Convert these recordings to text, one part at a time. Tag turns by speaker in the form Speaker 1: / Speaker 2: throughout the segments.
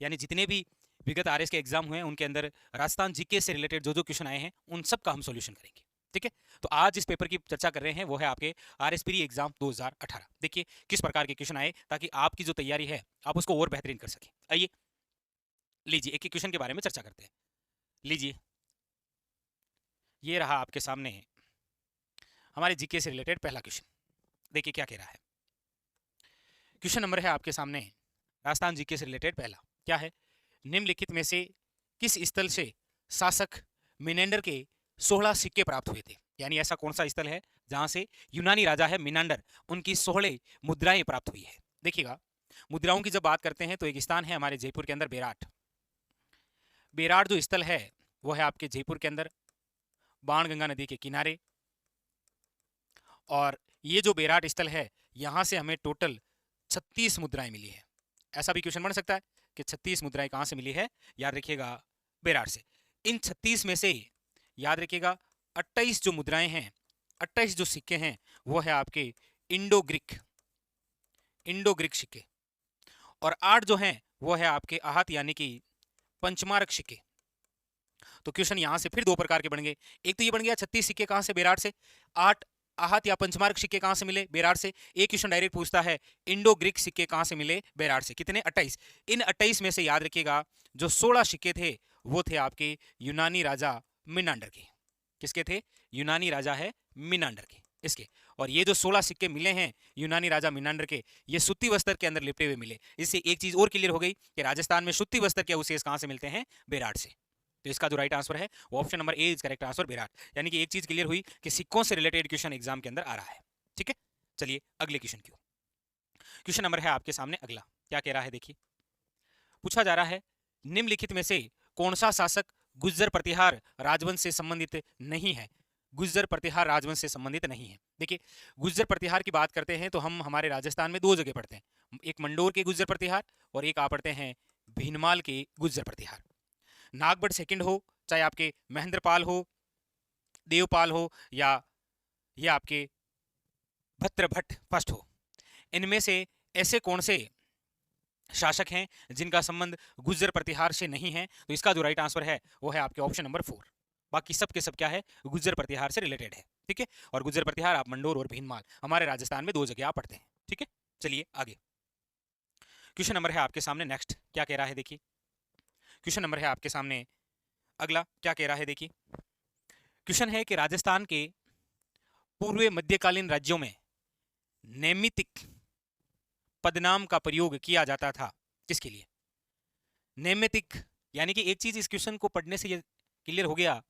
Speaker 1: यानी जितने भी विगत आरएस के एग्जाम हुए हैं उनके अंदर राजस्थान जीके से रिलेटेड जो जो क्वेश्चन आए हैं उन सब का हम सॉल्यूशन करेंगे। ठीक है, तो आज इस पेपर की चर्चा कर रहे हैं वो है आपके आरएस प्री एग्जाम 2018। देखिए किस प्रकार के क्वेश्चन आए ताकि आपकी जो तैयारी है आप उसको और बेहतरीन कर सकें। आइए लीजिए एक एक क्वेश्चन के बारे में चर्चा करते हैं। लीजिए ये रहा आपके सामने हमारे जीके से रिलेटेड पहला क्वेश्चन। देखिए क्या कह रहा है। क्वेश्चन नंबर है आपके सामने राजस्थान जीके से रिलेटेड पहला। क्या है, निम्नलिखित में से किस स्थल से शासक मिनेंडर के 16 सिक्के प्राप्त हुए थे। यानी ऐसा कौन सा स्थल है जहां से यूनानी राजा है मिनांडर उनकी 16 मुद्राएं प्राप्त हुई है। देखिएगा मुद्राओं की जब बात करते हैं तो एक स्थान है हमारे जयपुर के अंदर बेराट। बेराट जो स्थल है वो है आपके जयपुर के अंदर बाणगंगा नदी के किनारे। और ये जो बेराट स्थल है यहां से हमें टोटल 36 मुद्राएं मिली है। ऐसा भी क्वेश्चन बन सकता है कि 36 मुद्राएं कहां से मिली है, याद रखिएगा बेराट से। इन 36 में से याद रखिएगा 28 जो मुद्राएं हैं, 28 जो सिक्के हैं वो है आपके इंडो ग्रीक सिक्के। और 8 जो हैं वो है आपके आहत यानी कि पंचमारक सिक्के। तो क्वेश्चन यहां से फिर दो प्रकार के बन गए। एक तो ये बन गया 36 सिक्के कहां से, बेराट से। 8 आहत या पंचमार्क सिक्के कहां से मिले, बेराट से। एक क्वेश्चन डायरेक्ट पूछता है इंडो ग्रीक सिक्के कहां से मिले, बेराट से। कितने, 28। इन 28 में से याद रखिएगा जो 16 सिक्के थे वो थे आपके यूनानी राजा मिनांडर के। किसके थे, यूनानी राजा है मिनांडर के इसके। और ये जो 16 सिक्के मिले हैं यूनानी राजा मिनांडर के, ये सूती वस्त्र के अंदर लिपटे हुए मिले। इससे एक चीज और क्लियर हो गई कि राजस्थान में सूती वस्त्र के अवशेष कहां से मिलते हैं, बेराट से। तो इसका जो राइट आंसर है वो option number A is correct answer, बेराट। यानी कि एक चीज क्लियर हुई कि सिक्कों से रिलेटेड क्वेश्चन एग्जाम के अंदर आ रहा है। ठीक है, चलिए अगले क्वेश्चन की। क्वेश्चन नंबर है आपके सामने अगला। क्या कह रहा है, देखिए पूछा जा रहा है निम्नलिखित में से कौन सा शासक गुज्जर प्रतिहार राजवंश से संबंधित नहीं है। गुज्जर प्रतिहार राजवंश से संबंधित नहीं है। देखिए गुज्जर प्रतिहार की बात करते हैं तो हम हमारे राजस्थान में दो जगह पढ़ते हैं, एक मंडोर के गुज्जर प्रतिहार और एक आप पढ़ते हैं भीनमाल के गुज्जर प्रतिहार। नागभट्ट सेकंड हो, चाहे आपके महेंद्रपाल हो, देवपाल हो, या ये आपके भद्रभट्ट फर्स्ट हो, इनमें से ऐसे कौन से शासक हैं जिनका संबंध गुज्जर प्रतिहार से नहीं है। तो इसका जो राइट आंसर है वो है आपके ऑप्शन नंबर 4। बाकी सब के सब क्या है, गुज्जर प्रतिहार से रिलेटेड है। ठीक है, और गुज्जर प्रतिहार आप मंडोर और भीनमाल हमारे राजस्थान में दो जगह आप पढ़ते हैं। ठीक है, चलिए आगे क्वेश्चन नंबर है आपके सामने नेक्स्ट। क्या कह रहा है, देखिए क्वेश्चन नंबर है आपके सामने अगला। क्या कह रहा है, देखिए क्वेश्चन है कि राजस्थान के पूर्व मध्यकालीन राज्यों में नैमितिक पदनाम का प्रयोग किया जाता था, किसके लिए। नैमितिक यानी कि एक चीज इस क्वेश्चन को पढ़ने से ये क्लियर हो गया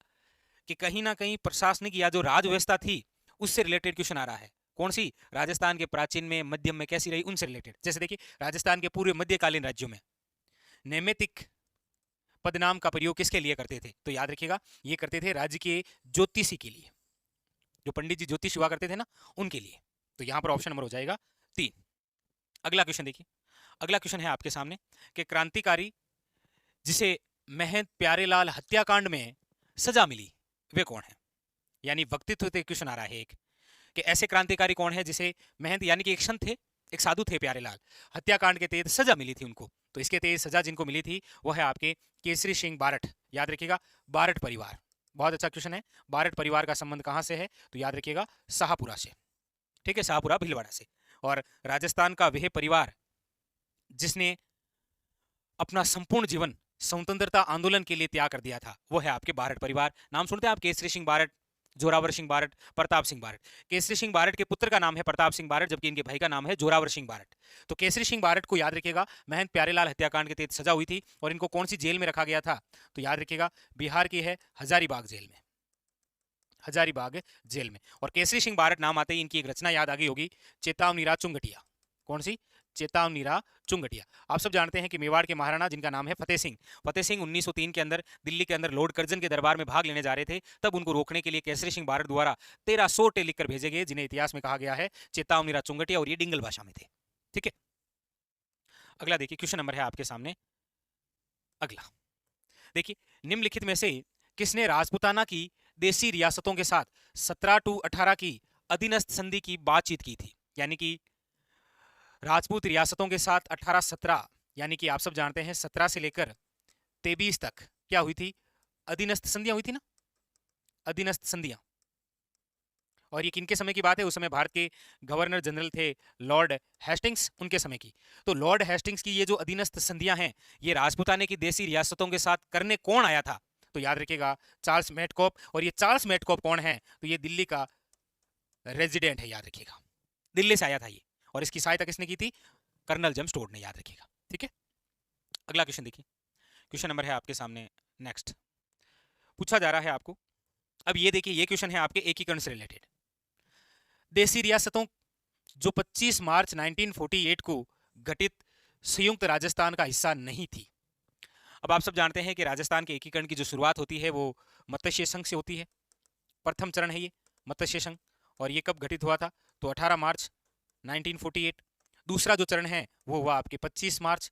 Speaker 1: कि कहीं ना कहीं प्रशासनिक या जो राज व्यवस्था थी उससे रिलेटेड क्वेश्चन आ रहा है। कौन सी, राजस्थान के प्राचीन में मध्यम में कैसी रही उनसे रिलेटेड। जैसे देखिए राजस्थान के पूर्व मध्यकालीन राज्यों में नैमितिक पदनाम का प्रयोग किसके लिए करते थे, तो याद रखिएगा ये करते थे राज्य के ज्योतिषी के लिए, जो पंडित जी ज्योतिष हुआ करते थे ना उनके लिए। तो यहां पर ऑप्शन नंबर हो जाएगा 3। अगला क्वेश्चन देखिए, अगला क्वेश्चन है आपके सामने कि क्रांतिकारी जिसे महंत प्यारेलाल हत्याकांड में सजा मिली वे कौन है। यानी वक्तित्व पे क्वेश्चन आ रहा है एक कि ऐसे क्रांतिकारी कौन है जिसे महंत यानी कि एक संत थे, एक साधु थे प्यारेलाल, हत्याकांड के तहत सजा मिली थी उनको। तो इसके तहत सजा जिनको मिली थी वो है आपके केसरी सिंह बारठ। याद रखिएगा बारठ परिवार, बहुत अच्छा क्वेश्चन है। बारठ परिवार का संबंध कहां से है, तो याद रखिएगा शाहपुरा से। ठीक है, शाहपुरा भीलवाड़ा से। और राजस्थान का वह परिवार जिसने अपना संपूर्ण जीवन स्वतंत्रता आंदोलन के लिए त्याग कर दिया था वो है आपके बारठ परिवार। नाम सुनते हैं आप, केसरी सिंह बारठ, जोरावर सिंह बारठ, प्रताप सिंह बारठ। केसरी सिंह बारठ के पुत्र का नाम है प्रताप सिंह बारठ, जबकि इनके भाई का नाम है जोरावर सिंह बारठ। तो केसरी सिंह बारठ को याद रखिएगा महंत प्यारेलाल हत्याकांड के तहत सजा हुई थी और इनको कौन सी जेल में रखा गया था, तो याद रखिएगा बिहार की है हजारीबाग जेल में, हजारीबाग जेल में। और केसरी सिंह बारठ नाम आते ही इनकी एक रचना याद आ गई होगी, चेतावनीरा चुंगटिया। कौन सी, चेतावनीरा चुंगटिया। आप सब जानते हैं कि मेवाड़ के महाराणा जिनका नाम है फतेह सिंह, फतेह सिंह 1903 के अंदर दिल्ली के अंदर लॉर्ड कर्जन के दरबार में भाग लेने जा रहे थे, तब उनको रोकने के लिए केसरी सिंह बारठ द्वारा 13 सोटे लिखकर भेजे गए, जिन्हें इतिहास में कहा गया है चेतावनीरा चुंगटिया, और ये डिंगल भाषा में थे। ठीक है, अगला देखिए क्वेश्चन नंबर है आपके सामने अगला। देखिए निम्नलिखित में से किसने राजपुताना की देशी रियासतों के साथ 17 to 18 की अधीनस्थ संधि की बातचीत की थी। यानी कि राजपूत रियासतों के साथ 1817 यानी कि आप सब जानते हैं 17 से लेकर 23 तक क्या हुई थी, अधीनस्थ संधियां हुई थी ना, अधीनस्थ संधियां। और ये किनके समय की बात है, उस समय भारत के गवर्नर जनरल थे लॉर्ड हेस्टिंग्स, उनके समय की। तो लॉर्ड हेस्टिंग्स की ये जो अधीनस्थ संधियां हैं, ये राजपूताने की देसी रियासतों के साथ करने कौन आया था, तो याद रखिएगा चार्ल्स मेटकॉप। और ये चार्ल्स मेटकॉप कौन है, तो ये दिल्ली का रेजिडेंट है, याद रखिएगा, दिल्ली से आया था ये। और इसकी सहायता किसने की थी, कर्नल जेम्स टोड ने, याद रखिएगा। ठीक है, अगला क्वेश्चन देखिए, क्वेश्चन नंबर है आपके सामने नेक्स्ट, पूछा जा रहा है आपको। अब ये देखिए, ये क्वेश्चन है आपके एकीकरण से रिलेटेड। देसी रियासतों जो 25 मार्च 1948 को गठित संयुक्त राजस्थान का हिस्सा नहीं थी। अब आप सब जानते हैं कि राजस्थान के एकीकरण की जो शुरुआत होती है वो मत्स्य संघ से होती है। प्रथम चरण है ये मत्स्य संघ, और ये कब गठित हुआ था, तो 18 मार्च 1948। दूसरा जो चरण है वो हुआ आपके 25 मार्च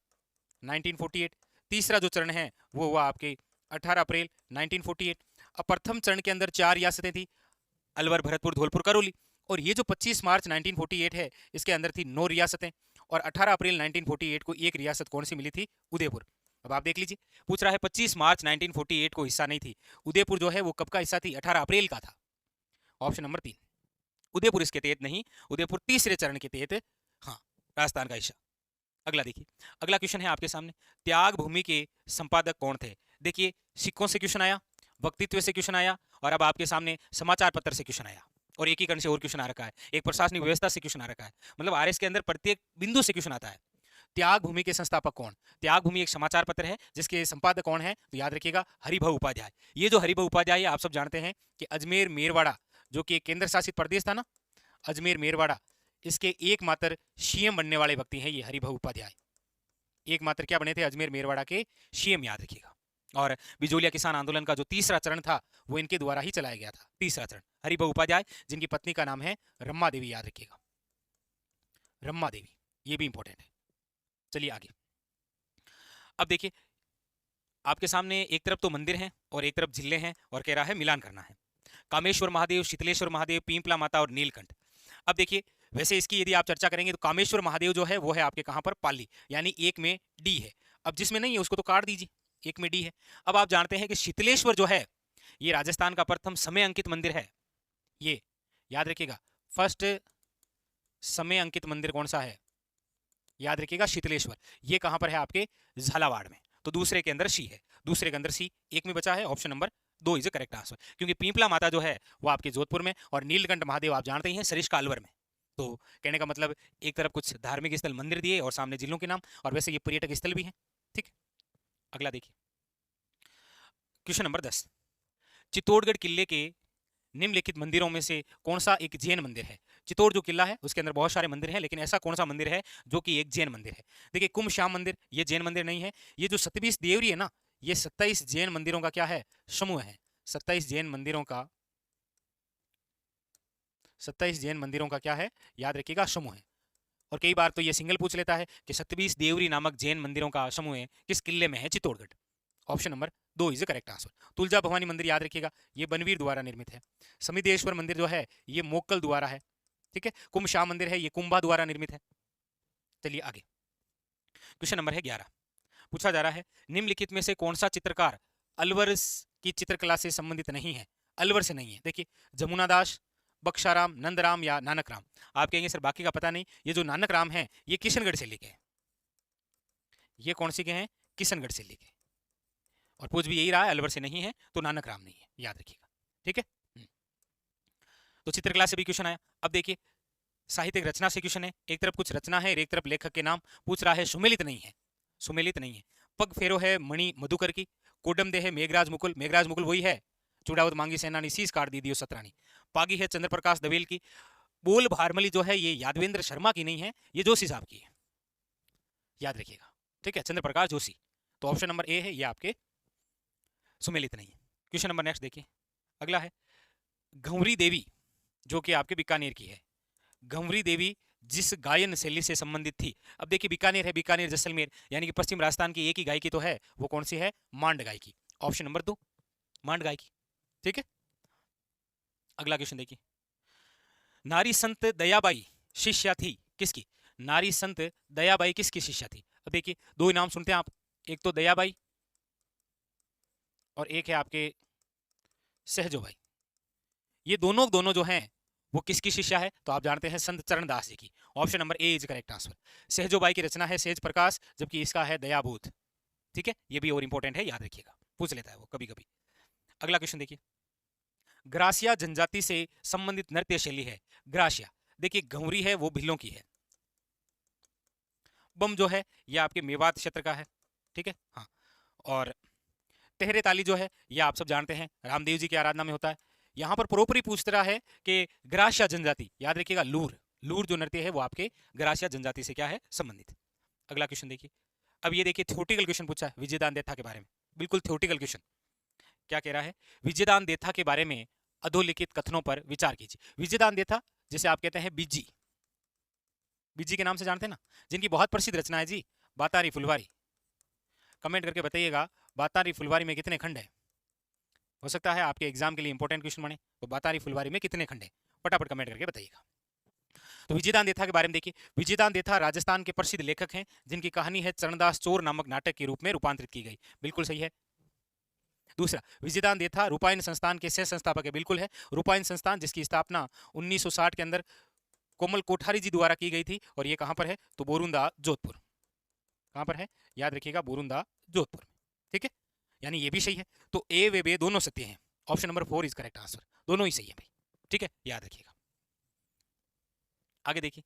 Speaker 1: 1948। तीसरा जो चरण है वो हुआ आपके 18 अप्रैल 1948। अब प्रथम चरण के अंदर 4 रियासतें थी, अलवर, भरतपुर, धौलपुर, करौली। और ये जो 25 मार्च 1948 है, इसके अंदर थी 9 रियासतें। और 18 अप्रैल 1948 को एक रियासत कौन सी मिली थी, उदयपुर। अब आप देख लीजिए, पूछ रहा है 25 मार्च 1948 को हिस्सा नहीं थी, उदयपुर जो है वो कब का हिस्सा थी, 18 अप्रैल का था। ऑप्शन नंबर 3, उदयपुर इसके तहत नहीं, उदयपुर तीसरे चरण के तहत हाँ राजस्थान का हिस्सा। अगला देखिए, अगला क्वेश्चन है आपके सामने, त्याग भूमि के संपादक कौन थे। देखिए, सिक्कों से क्वेश्चन आया, वक्तित्व से क्वेश्चन आया, और अब आपके सामने समाचार पत्र से क्वेश्चन आया, और एकीकरण से और क्वेश्चन आ रखा है, एक प्रशासनिक व्यवस्था से क्वेश्चन आ रखा है। मतलब आरएस के अंदर प्रत्येक बिंदु से क्वेश्चन आता है। त्याग भूमि के संस्थापक कौन, त्याग भूमि एक समाचार पत्र है जिसके संपादक कौन है, तो याद रखिएगा हरिभाऊ उपाध्याय। ये जो हरिभाऊ उपाध्याय आप सब जानते हैं कि अजमेर मेरवाड़ा जो कि केंद्र शासित प्रदेश था ना, अजमेर मेरवाड़ा, इसके एकमात्र सीएम बनने वाले व्यक्ति हैं ये हरिभाऊ उपाध्याय। एकमात्र क्या बने थे, अजमेर मेरवाड़ा के सीएम, याद रखिएगा। और बिजोलिया किसान आंदोलन का जो तीसरा चरण था वो इनके द्वारा ही चलाया गया था, तीसरा चरण। हरिभाऊ उपाध्याय, जिनकी पत्नी का नाम है रम्मा देवी, याद रखिएगा, रम्मा देवी, ये भी इंपॉर्टेंट है। चलिए आगे, अब देखिए आपके सामने एक तरफ तो मंदिर हैं और एक तरफ जिले हैं, और कह रहा है मिलान करना है। कामेश्वर महादेव, शीतलेश्वर महादेव, पीपला माता और नीलकंठ। अब देखिए, वैसे इसकी यदि आप चर्चा करेंगे तो कामेश्वर महादेव जो है वो है आपके कहां पर, पाली, यानी एक में डी है। अब जिसमें नहीं है उसको तो काट दीजिए, एक में डी है। अब आप जानते हैं कि शीतलेश्वर जो है ये राजस्थान का प्रथम समय अंकित मंदिर है, ये याद रखिएगा। फर्स्ट समय अंकित मंदिर कौन सा है, याद रखिएगा शीतलेश्वर। ये कहां पर है, आपके झालावाड़ में। तो दूसरे के अंदर सी है, दूसरे के अंदर सी, एक में बचा है, option number 2 is correct answer. क्योंकि पीपला माता जो है वो आपके जोधपुर में, और नीलकंठ महादेव आप जानते ही हैं सरिस्का अलवर में। तो कहने का मतलब एक तरफ कुछ धार्मिक स्थल मंदिर दिए और सामने जिलों के नाम, और वैसे ये पर्यटक स्थल भी हैं। ठीक, अगला देखिए, क्वेश्चन नंबर 10, चित्तौड़गढ़ किले के निम्नलिखित मंदिरों में से कौन सा एक जैन मंदिर है। चित्तौड़ जो किला है उसके अंदर बहुत सारे मंदिर हैं, लेकिन ऐसा कौन सा मंदिर है जो कि एक जैन मंदिर है। देखिए, कुंभ श्याम मंदिर ये जैन मंदिर नहीं है। ये जो 27 देवरी है ना, ये 27 जैन मंदिरों का क्या है, समूह है। 27 जैन मंदिरों का, 27 जैन मंदिरों का क्या है, याद रखिएगा, समूह है। और कई बार तो ये सिंगल पूछ लेता है कि 27 देवरी नामक जैन मंदिरों का समूह है किस किले में है, Chittorgarh. Option number 2 is correct answer. Tulja Bhavani मंदिर याद रखिएगा, ये बनवीर द्वारा निर्मित है। समिदेश्वर मंदिर जो है ये मोक्कल द्वारा है। ठीक है, कुंभ श्याम मंदिर है ये कुंभा द्वारा निर्मित है। चलिए आगे, क्वेश्चन नंबर है 11, पूछा जा रहा है निम्नलिखित में से कौन सा चित्रकार अलवर की चित्रकला से संबंधित नहीं है, अलवर से नहीं है। देखिए, जमुना दास, बख्शाराम, नंदराम या नानक राम। आप कहेंगे सर बाकी का पता नहीं, ये जो नानक राम है ये किशनगढ़ से लिखे हैं। ये कौन सी के हैं, किशनगढ़ से लिखे। और पूछ भी यही रहा है, अलवर से नहीं है तो नानक राम नहीं है, याद रखिएगा। ठीक है, तो चित्रकला से भी क्वेश्चन आया। अब देखिए, साहित्यिक रचना से क्वेश्चन है, एक तरफ कुछ रचना है एक तरफ लेखक के नाम पूछ रहा है, सुमेलित नहीं है, सुमेलित नहीं है। पग फेरो है मणि मधुकर की, कोडम दे है मेघराज मुकुल, मेघराज मुकुल वही है, चुड़ावत मांगी सेनानी शीश काट दी दियो सतरानी। पागी है चंद्र प्रकाश दवेल की, बोल भारमली जो है ये यादवेंद्र शर्मा की नहीं है, ये जोशी साहब की है, याद रखिएगा। ठीक है, चंद्र प्रकाश जोशी। तो ऑप्शन नंबर ए है ये आपके सुमेलित नहीं है। क्वेश्चन नंबर नेक्स्ट देखिए, अगला है घुंवरी देवी जो कि आपके बीकानेर की है। घुंवरी देवी जिस गायन शैली से संबंधित थी। अब देखिए, बीकानेर है, बीकानेर जैसलमेर, यानी कि पश्चिम राजस्थान की एक ही गायकी तो है, वो कौन सी है, मांड गायकी। ऑप्शन नंबर 2 मांड गायकी। ठीक है, अगला क्वेश्चन देखिए, नारी संत दयाबाई शिष्या थी किसकी, नारी संत दयाबाई किसकी शिष्या थी। अब देखिए दो इनाम सुनते हैं आप, एक तो दयाबाई और एक है आपके सहजोबाई। ये दोनों दोनों जो हैं वो किसकी शिष्या है, तो आप जानते हैं संत चरणदास जी की। Option number A is correct answer. Sahjobai की रचना है सेज प्रकाश, जबकि इसका है दयाबोध। ठीक है, ये भी और इंपॉर्टेंट है, याद रखिएगा, पूछ लेता है वो कभी कभी। अगला क्वेश्चन देखिए, ग्रासिया जनजाति से संबंधित नृत्य शैली है। ग्रासिया देखिए घुंगरी है वो भिल्लों की है। बम जो है ये आपके मेवात क्षेत्र का है। ठीक है हाँ। और तेहरे ताली जो है ये आप सब जानते हैं रामदेव जी की आराधना में होता है। यहाँ पर प्रोपरी पूछ रहा है कि ग्रासिया जनजाति, याद रखिएगा लूर, लूर जो नृत्य है वो आपके ग्रासिया जनजाति से क्या है संबंधित। अगला क्वेश्चन देखिए, अब ये देखिए थ्योरेटिकल क्वेश्चन पूछा है विजयदान देथा के बारे में, बिल्कुल थ्योरेटिकल क्वेश्चन। क्या कह रहा है, विजयदान देथा के बारे में अधोलिखित कथनों पर विचार कीजिए। विजयदान देथा जिसे आप कहते हैं बिज्जी, बिज्जी के नाम से जानते हैं ना, जिनकी बहुत प्रसिद्ध रचना है जी बातारी फुलवारी। कमेंट करके बताइएगा बातारी फुलवारी में कितने खंड है, हो सकता है आपके एग्जाम के लिए इंपॉर्टेंट क्वेश्चन बने। तो बातारी फुलवारी में कितने खंड है, फटाफट कमेंट करके बताइएगा। तो विजयदान देथा के बारे में देखिए, विजयदान देथा राजस्थान के प्रसिद्ध लेखक हैं जिनकी कहानी है चरणदास चोर नामक नाटक के रूप में रूपांतरित की गई, बिल्कुल सही है। दूसरा, विजयदान देथा रूपायन संस्थान के सह संस्थापक है, बिल्कुल है। रूपायन संस्थान जिसकी स्थापना 1960 के अंदर कोमल कोठारी जी द्वारा की गई थी, और ये कहां पर है, तो बोरुंदा जोधपुर। कहां पर है, याद रखिएगा बोरुंदा जोधपुर में। ठीक है, यानी ये भी सही है। तो ए वे बे दोनों सत्य हैं। Option number 4 is correct answer, दोनों ही सही है भाई। ठीक है, याद रखिएगा। आगे देखिए,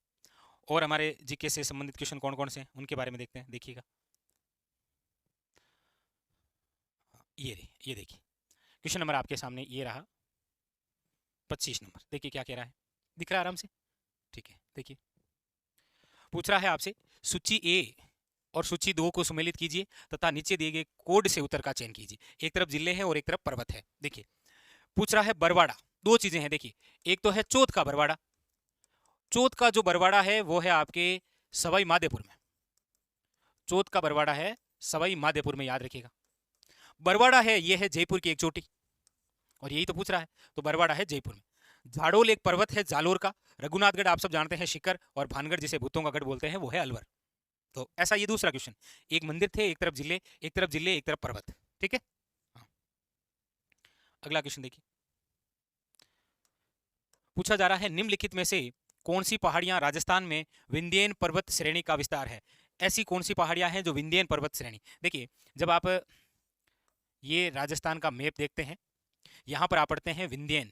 Speaker 1: और हमारे जीके से संबंधित क्वेश्चन कौन कौन से हैं उनके बारे में देखते हैं, देखिएगा। ये देखिए क्वेश्चन नंबर आपके सामने ये रहा 25 नंबर। देखिए क्या कह रहा है, दिख रहा है आराम से। ठीक है, देखिए पूछ रहा है आपसे सूची ए और सूची 2 को सुमेलित कीजिए तथा नीचे दिए गए कोड से उत्तर का चयन कीजिए। एक तरफ जिले हैं और एक तरफ पर्वत है। देखिए पूछ रहा है बरवाड़ा, दो चीजें हैं देखिए, एक तो है चौथ का बरवाड़ा। चौथ का जो बरवाड़ा है वो है आपके सवाई माधोपुर में। चौथ का बरवाड़ा है सवाई माधोपुर में, याद रखिएगा। बरवाड़ा है ये है जयपुर की एक चोटी, और यही तो पूछ रहा है, तो बरवाड़ा है जयपुर में। झाड़ोल एक पर्वत है जालोर का। रघुनाथगढ़ आप सब जानते हैं शिखर, और भानगढ़ जिसे भूतों का गढ़ बोलते हैं वो है अलवर। तो ऐसा ये दूसरा क्वेश्चन, एक मंदिर थे, एक तरफ जिले, एक तरफ जिले एक तरफ पर्वत। ठीक है हाँ। अगला क्वेश्चन देखिए, पूछा जा रहा है निम्नलिखित में से कौन सी पहाड़ियां राजस्थान में विंध्यन पर्वत श्रेणी का विस्तार है। ऐसी कौन सी पहाड़ियां हैं जो विंध्यन पर्वत श्रेणी, देखिए जब आप ये राजस्थान का मैप देखते हैं, यहां पर आप पढ़ते हैं विंध्यन,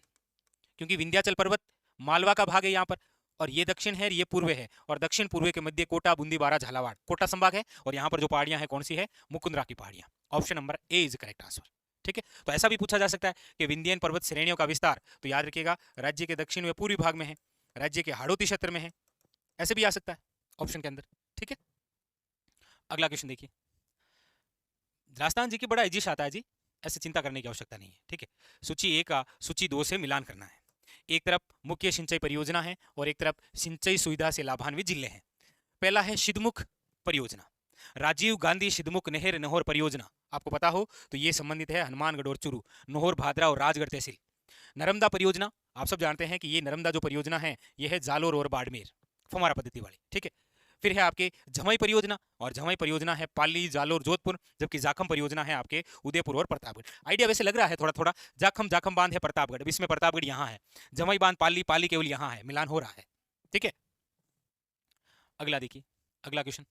Speaker 1: क्योंकि विंध्याचल पर्वत मालवा का भाग है यहाँ पर, और ये दक्षिण है ये पूर्व है, और दक्षिण पूर्व के मध्य कोटा बूंदी बारा झालावाड़ कोटा संभाग है, और यहाँ पर जो पहाड़ियां हैं कौन सी है, मुकुंदरा की पहाड़ियां। Option number A is correct answer. ठीक है, तो ऐसा भी पूछा जा सकता है कि विंध्यन पर्वत श्रेणियों का विस्तार, तो याद रखिएगा राज्य के दक्षिण व पूर्वी भाग में है, राज्य के हाड़ौती क्षेत्र में है, ऐसे भी आ सकता है ऑप्शन के अंदर। ठीक है, अगला क्वेश्चन देखिए, राजस्थान जी की बड़ा इजिश आता है जी, ऐसे चिंता करने की आवश्यकता नहीं है। ठीक है, सूची ए का सूची 2 से मिलान करना है। एक तरफ मुख्य सिंचाई परियोजना है और एक तरफ सिंचाई सुविधा से लाभान्वित जिले हैं। पहला है सिद्धमुख परियोजना, राजीव गांधी सिद्धमुख नहर नहर परियोजना, आपको पता हो तो ये संबंधित है हनुमानगढ़ और चूरू, नहर भादरा और राजगढ़ तहसील। नर्मदा परियोजना आप सब जानते हैं कि ये नर्मदा जो परियोजना है ये है जालोर और बाड़मेर, फुमारा पद्धति वाली। ठीक है, फिर है आपके झमई परियोजना, और झमई परियोजना है पाली जालोर जोधपुर, जबकि जाखम परियोजना है आपके उदयपुर और प्रतापगढ़। आइडिया वैसे लग रहा है थोड़ा थोड़ा, जाखम जाखम बांध है प्रतापगढ़, इसमें प्रतापगढ़ यहाँ है, झमई बांध पाली, पाली केवल यहाँ है, मिलान हो रहा है। ठीक है, अगला देखिए, अगला क्वेश्चन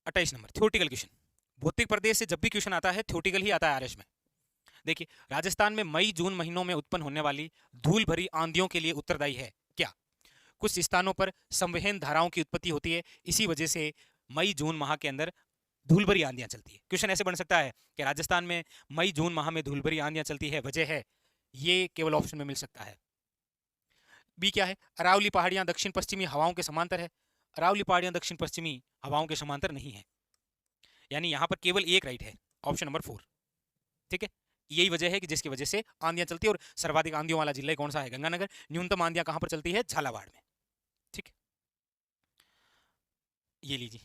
Speaker 1: 28 नंबर थ्योरेटिकल क्वेश्चन। भौतिक प्रदेश से जब भी क्वेश्चन आता है थ्योरेटिकल ही आता है आरएस में। देखिए राजस्थान में मई जून महीनों में उत्पन्न होने वाली धूल भरी आंधियों के लिए उत्तरदायी है क्या। कुछ स्थानों पर संवहन धाराओं की उत्पत्ति होती है, इसी वजह से मई जून माह के अंदर धूल भरी आंधियां चलती है। क्वेश्चन ऐसे बन सकता है कि राजस्थान में मई जून माह में धूल भरी आंधियां चलती है, वजह है, ये केवल ऑप्शन में मिल सकता है। बी क्या है, अरावली पहाड़ियां दक्षिण पश्चिमी हवाओं के समांतर है। अरावली पहाड़ियां दक्षिण पश्चिमी हवाओं के समांतर नहीं है, यानी यहां पर केवल एक राइट है, ऑप्शन नंबर 4। ठीक है, यही वजह है कि जिसकी वजह से आंधियां चलती है, और सर्वाधिक आंधियों वाला जिला कौन सा है, गंगानगर। न्यूनतम आंधियां कहां पर चलती है, झालावाड़ में। ठीक है, ये लीजिए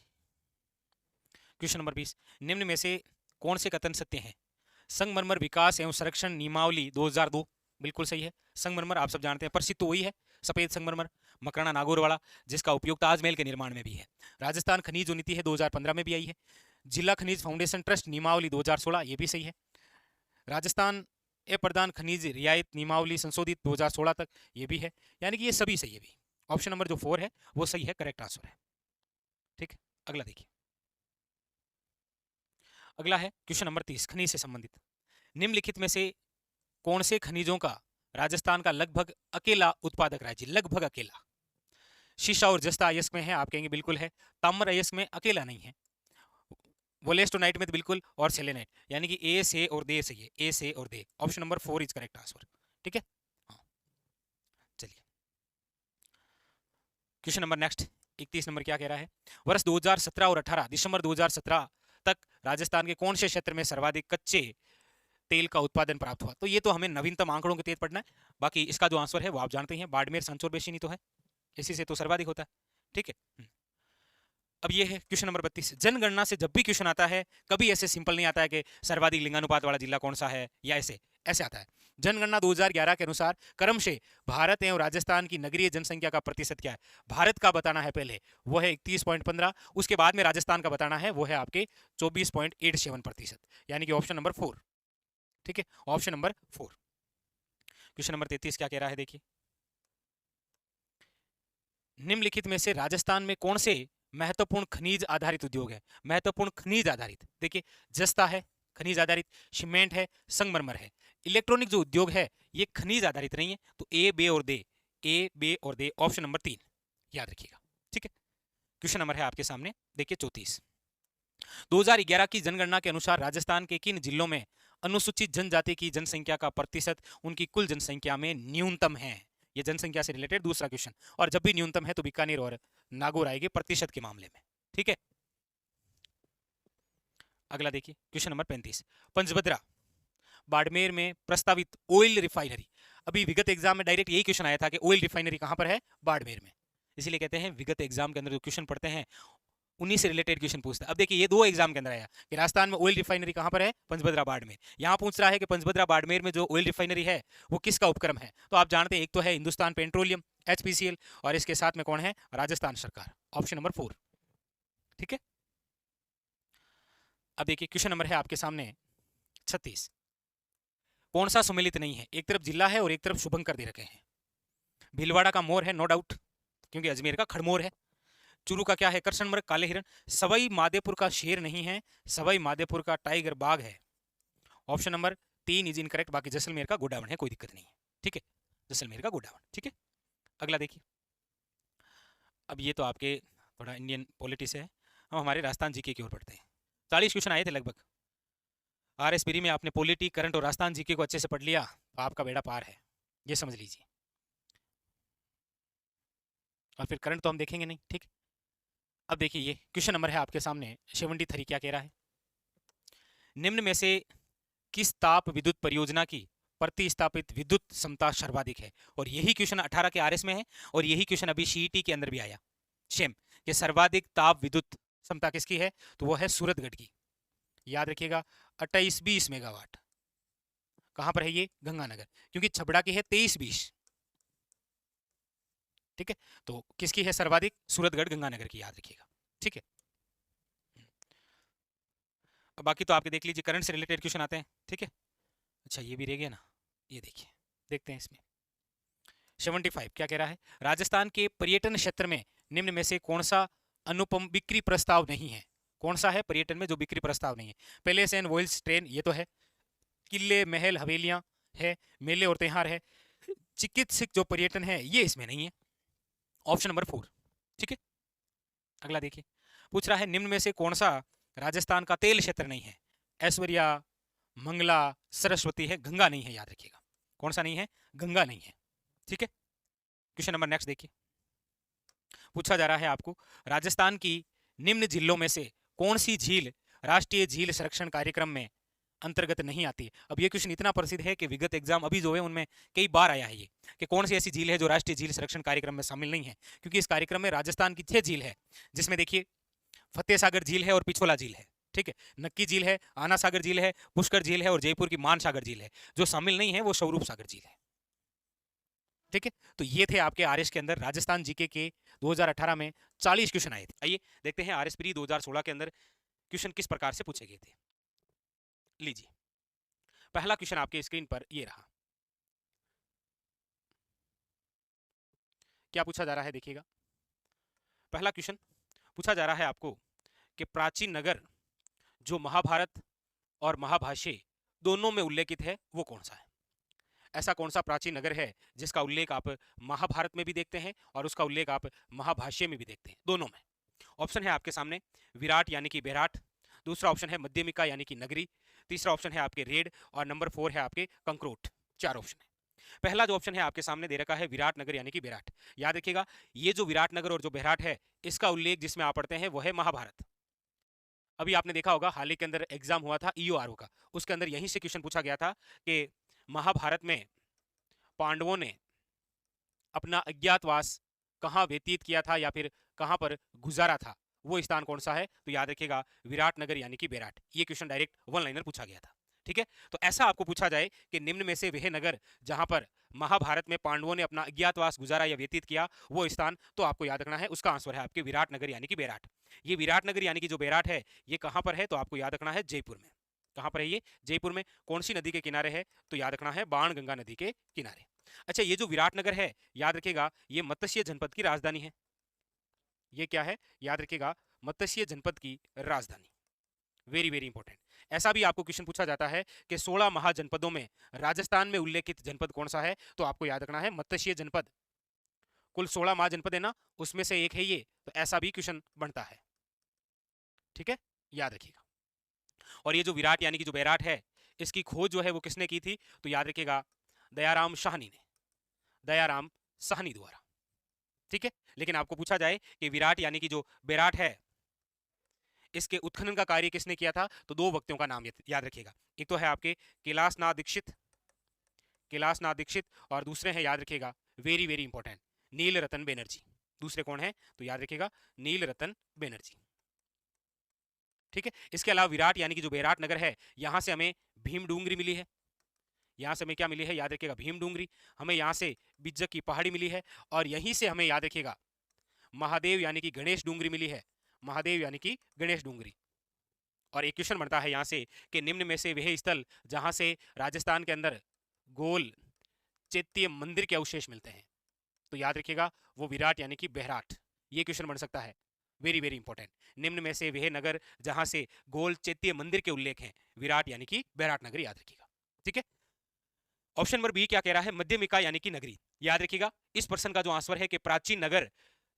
Speaker 1: क्वेश्चन नंबर 20, निम्न में से कौन से कथन सत्य हैं। संगमरमर विकास एवं संरक्षण नियमावली 2002, बिल्कुल सही है। संगमरमर आप सब जानते हैं प्रसिद्ध तो वही है, सफेद संगमरमर, मकराना नागौर वाला, जिसका उपयोग ताजमहल के निर्माण में भी है। राजस्थान खनिज जो नीति है 2015 में भी आई है। जिला खनिज फाउंडेशन ट्रस्ट नियमावली 2016, ये भी सही है। राजस्थान ए प्रधान खनिज रियायत नियमावली संशोधित 2016 तक, ये भी है। यानी कि ये सभी सही है भी। ऑप्शन नंबर जो 4 है वो सही है, करेक्ट आंसर है। ठीक है, अगला देखिए। अगला है क्वेश्चन नंबर 30, खनिज से संबंधित। निम्नलिखित में से कौन से खनिजों का राजस्थान का लगभग अकेला उत्पादक राज्य, लगभग अकेला? शीशा और जस्ता अयस्क में है, आप कहेंगे बिल्कुल है। ताम्र अयस्क में अकेला नहीं है। वोलेस्टोनाइट में तो बिल्कुल, और सेलेनाइट, यानी कि ए से और दे सही है, ए से और दे। Option number 4 is correct answer. ठीक है, हाँ चलिए क्वेश्चन नंबर नेक्स्ट 31 नंबर क्या कह रहा है? वर्ष 2017 और 18 दिसंबर 2017 तक राजस्थान के कौन से क्षेत्र में सर्वाधिक कच्चे तेल का उत्पादन प्राप्त हुआ? तो ये तो हमें नवीनतम आंकड़ों के तहत पढ़ना है। बाकी इसका जो आंसर है वो आप जानते हैं, बाड़मेर सांचौर बेसिनी तो है, इसी से तो सर्वाधिक होता है। ठीक है, अब ये है क्वेश्चन नंबर 32। जनगणना से जब भी क्वेश्चन आता है, कभी ऐसे सिंपल नहीं आता है कि सर्वाधिक लिंगानुपात वाला जिला कौन सा है, या ऐसे ऐसे आता है। जनगणना 2011 के अनुसार क्रम से भारत एवं राजस्थान की नगरीय जनसंख्या का प्रतिशत क्या है? भारत का बताना है पहले, वो है 31.15। उसके बाद में राजस्थान का बताना है, वो है आपके 24.87%, यानी कि ऑप्शन नंबर 4। ठीक है, ऑप्शन नंबर 4। क्वेश्चन नंबर 33 क्या कह रहा है, देखिए। निम्नलिखित में से राजस्थान में कौन से महत्वपूर्ण खनिज आधारित उद्योग है? महत्वपूर्ण खनिज आधारित, देखिए, जस्ता है खनिज आधारित, सीमेंट है, संगमरमर है। इलेक्ट्रॉनिक जो उद्योग है ये खनिज आधारित नहीं है, तो ए बे और दे, ए बे और दे, ऑप्शन नंबर 3 याद रखिएगा। ठीक है, क्वेश्चन नंबर है आपके सामने, देखिए 34। 2011 की जनगणना के अनुसार राजस्थान के किन जिलों में अनुसूचित जनजाति की जनसंख्या का प्रतिशत उनकी कुल जनसंख्या में न्यूनतम है? ये जनसंख्या से रिलेटेड दूसरा क्वेश्चन, और जब भी न्यूनतम है तो बीकानेर और नागौर आएगी प्रतिशत के मामले में। ठीक है, अगला देखिए क्वेश्चन नंबर 35। पंचभद्रा बाड़मेर में प्रस्तावित ऑयल रिफाइनरी, अभी विगत एग्जाम में डायरेक्ट यही क्वेश्चन आया था कि ऑयल रिफाइनरी कहां पर है? बाड़मेर में। इसीलिए कहते हैं विगत एग्जाम के अंदर जो क्वेश्चन पढ़ते हैं उन्हीं से रिलेटेड क्वेश्चन पूछता है। अब देखिए ये 2 एग्जाम के अंदर आया कि राजस्थान में ऑयल रिफाइनरी कहां पर है? पंचभद्रा बाड़मेर। यहां पूछ रहा है कि पंचभद्रा बाड़मेर में जो ऑयल रिफाइनरी है वो किसका उपक्रम है? तो आप जानते हैं एक तो है हिंदुस्तान पेट्रोलियम HPCL, और इसके साथ में कौन है? राजस्थान सरकार, ऑप्शन नंबर 4। ठीक है, अब देखिए क्वेश्चन नंबर है आपके सामने 36। कौन सा सम्मिलित नहीं है? एक तरफ जिला है और एक तरफ शुभंकर दे रखे हैं। भीलवाड़ा का मोर है, नो डाउट, क्योंकि अजमेर का खड़मोर है। चुरू का क्या है? कृष्णमृग, काले हिरण। सवाई माधेपुर का शेर नहीं है, सवाई माधेपुर का टाइगर बाघ है। Option number 3 is incorrect. बाकी जैसलमेर का गोडावण है, कोई दिक्कत नहीं है। ठीक है, जैसलमेर का गोडावण। ठीक है, अगला देखिए। अब ये तो आपके थोड़ा इंडियन पॉलिटी से है, हम हमारे राजस्थान जीके की ओर बढ़ते हैं। 40 क्वेश्चन आए थे लगभग। RSPरी में आपने पॉलिटी, करंट और राजस्थान जीके को अच्छे से पढ़ लिया तो आपका बेड़ा पार है, ये समझ लीजिए। और फिर करंट तो हम देखेंगे नहीं। ठीक, अब देखिए ये क्वेश्चन नंबर है आपके सामने 73। क्या कह रहा है? निम्न में से किस ताप विद्युत परियोजना की प्रतिस्थापित विद्युत क्षमता सर्वाधिक है? और यही क्वेश्चन 18 के RS में है, और यही क्वेश्चन अभी CET के अंदर भी आया सेम, कि सर्वाधिक ताप विद्युत क्षमता किसकी है? तो वो है सूरतगढ़ की। याद रखिएगा 2820 मेगावाट। कहां पर है ये? गंगानगर, क्योंकि छबड़ा की है 2320। ठीक है, तो किसकी है सर्वाधिक? सूरतगढ़ गंगानगर की, याद रखिएगा। ठीक है, बाकी तो आपके देख लीजिए, करंट से रिलेटेड क्वेश्चन आते हैं। ठीक है, अच्छा ये भी रह गया ना, ये देखिए, देखते हैं इसमें 75 क्या कह रहा है? राजस्थान के पर्यटन क्षेत्र में निम्न में से कौन सा अनुपम बिक्री प्रस्ताव नहीं है? कौन सा है पर्यटन में जो बिक्री प्रस्ताव नहीं है? पैलेस एंड वॉयल्स ट्रेन, ये तो है। किले, महल, हवेलियां है, मेले और त्योहार है। चिकित्सक जो पर्यटन है ये इसमें नहीं है, ऑप्शन नंबर 4। ठीक है, अगला देखिए, पूछ रहा है निम्न में से कौन सा राजस्थान का तेल क्षेत्र नहीं है? ऐश्वर्या, मंगला, सरस्वती है, गंगा नहीं है, याद रखिएगा। कौन सा नहीं है? गंगा नहीं है। ठीक है, क्वेश्चन नंबर नेक्स्ट देखिए। पूछा जा रहा है आपको, राजस्थान की निम्न झीलों में से कौन सी झील राष्ट्रीय झील संरक्षण कार्यक्रम में अंतर्गत नहीं आती? अब ये क्वेश्चन इतना प्रसिद्ध है कि विगत एग्जाम अभी जो है उनमें कई बार आया है ये, कि कौन सी ऐसी झील है जो राष्ट्रीय झील संरक्षण कार्यक्रम में शामिल नहीं है। क्योंकि इस कार्यक्रम में राजस्थान की 6 झील है, जिसमें देखिए फतेह सागर झील है और पिछोला झील है। ठीक है, नक्की झील है, आना सागर झील है, पुष्कर झील है, और जयपुर की मान सागर झील है। जो शामिल नहीं है वो स्वरूप सागर झील है। ठीक है, तो ये थे आपके आरएस के अंदर राजस्थान जीके के 2018 में 40 क्वेश्चन आए थे। आइए देखते हैं आरएस प्री 2016 के अंदर क्वेश्चन किस प्रकार से पूछे गए थे। लीजिए, पहला क्वेश्चन आपके स्क्रीन पर ये रहा। क्या पूछा जा रहा है देखिएगा। पहला क्वेश्चन पूछा जा रहा है आपको कि प्राचीन नगर जो महाभारत और महाभाष्य दोनों में उल्लेखित है वो कौन सा है। ऐसा कौन सा प्राचीन नगर है जिसका उल्लेख आप महाभारत में भी देखते हैं और उसका उल्लेख आप महाभाष्य में भी देखते हैं, दोनों में। ऑप्शन है आपके सामने विराट यानी कि बेराट, दूसरा ऑप्शन है मध्यमिका यानी कि नगरी, तीसरा ऑप्शन है आपके रेड और नंबर 4 है आपके कंक्रोट। चार ऑप्शन है। पहला जो ऑप्शन है आपके सामने दे रखा है विराट नगर यानी कि बेराट। याद रखिएगा, ये जो विराट नगर और जो बेराट है इसका उल्लेख जिसमें आप पढ़ते हैं वो है महाभारत। अभी आपने देखा होगा हाल ही के अंदर एग्जाम हुआ था ईओआरओ का, उसके अंदर यहीं से क्वेश्चन पूछा गया था कि महाभारत में पांडवों ने अपना अज्ञातवास कहाँ व्यतीत किया था या फिर कहाँ पर गुजारा था, वो स्थान कौन सा है। तो याद रखिएगा विराट नगर यानी कि बेराट। ये क्वेश्चन डायरेक्ट वन लाइनर पूछा गया था। ठीक है, तो ऐसा आपको पूछा जाए कि निम्न में से वह नगर जहां पर महाभारत में पांडवों ने अपना अज्ञातवास गुजारा या व्यतीत किया वो स्थान, तो आपको याद रखना है उसका आंसर है आपके विराट नगर यानी कि बेराट। ये विराट नगर यानी कि जो बेराट है ये कहां पर है, तो आपको याद रखना है जयपुर में। कहां पर है ये, जयपुर में। कौन सी नदी के किनारे है, तो याद रखना है बाण गंगा नदी के किनारे। अच्छा, ये जो विराट नगर है याद रखिएगा ये मत्स्य जनपद की राजधानी है। ये क्या है, याद रखिएगा मत्स्य जनपद की राजधानी। Very very important. ऐसा भी आपको क्वेश्चन पूछा जाता है कि 16 महाजनपदों में राजस्थान में उल्लेखित जनपद कौन सा है, तो आपको याद रखना है मत्स्य जनपद। कुल 16 महाजनपद है ना, उसमें से एक है ये, तो ऐसा भी क्वेश्चन बनता है। ठीक है, याद रखिएगा। और ये जो विराट यानी कि जो बैराट है इसकी खोज जो है वो किसने की थी, तो याद रखिएगा दयाराम साहनी ने, दयाराम साहनी द्वारा। ठीक है, लेकिन आपको पूछा जाए कि विराट यानी कि जो बैराट है इसके उत्खनन का कार्य किसने किया था, तो दो व्यक्तियों का नाम याद रखिएगा। एक तो है आपके कैलाशनाथ दीक्षित, कैलाशनाथ दीक्षित, और दूसरे हैं याद रखिएगा वेरी वेरी इंपॉर्टेंट नील रतन बनर्जी। दूसरे कौन है, तो याद रखिएगा नील रतन बनर्जी। ठीक है, इसके अलावा विराट यानी कि जो बैराट नगर है यहां से हमें भीम डूंगरी मिली है। यहां से हमें क्या मिली है, याद रखिएगा भीम डूंगरी। हमें यहां से बिज्जक की पहाड़ी मिली है और यहीं से हमें याद रखिएगा महादेव यानी कि गणेश डूंगरी मिली है। महादेव यानी कि गणेश डूंगरी। और एक क्वेश्चन बनता है यहां से कि निम्न में से वह स्थल जहां से राजस्थान के अंदर गोल चैत्य मंदिर के अवशेष मिलते हैं, तो याद रखिएगा वो विराट यानी कि बेहराट। ये क्वेश्चन बन सकता है, वेरी वेरी इंपॉर्टेंट। निम्न में से वह नगर जहां से गोल चैत्य मंदिर के उल्लेख हैं, विराट यानी कि बेहराट नगर, याद रखिएगा। ठीक है, ऑप्शन नंबर बी क्या कह रहा है, मध्यमिका यानी कि नगरी। याद रखिएगा इस प्रश्न का जो आंसर है कि प्राचीन नगर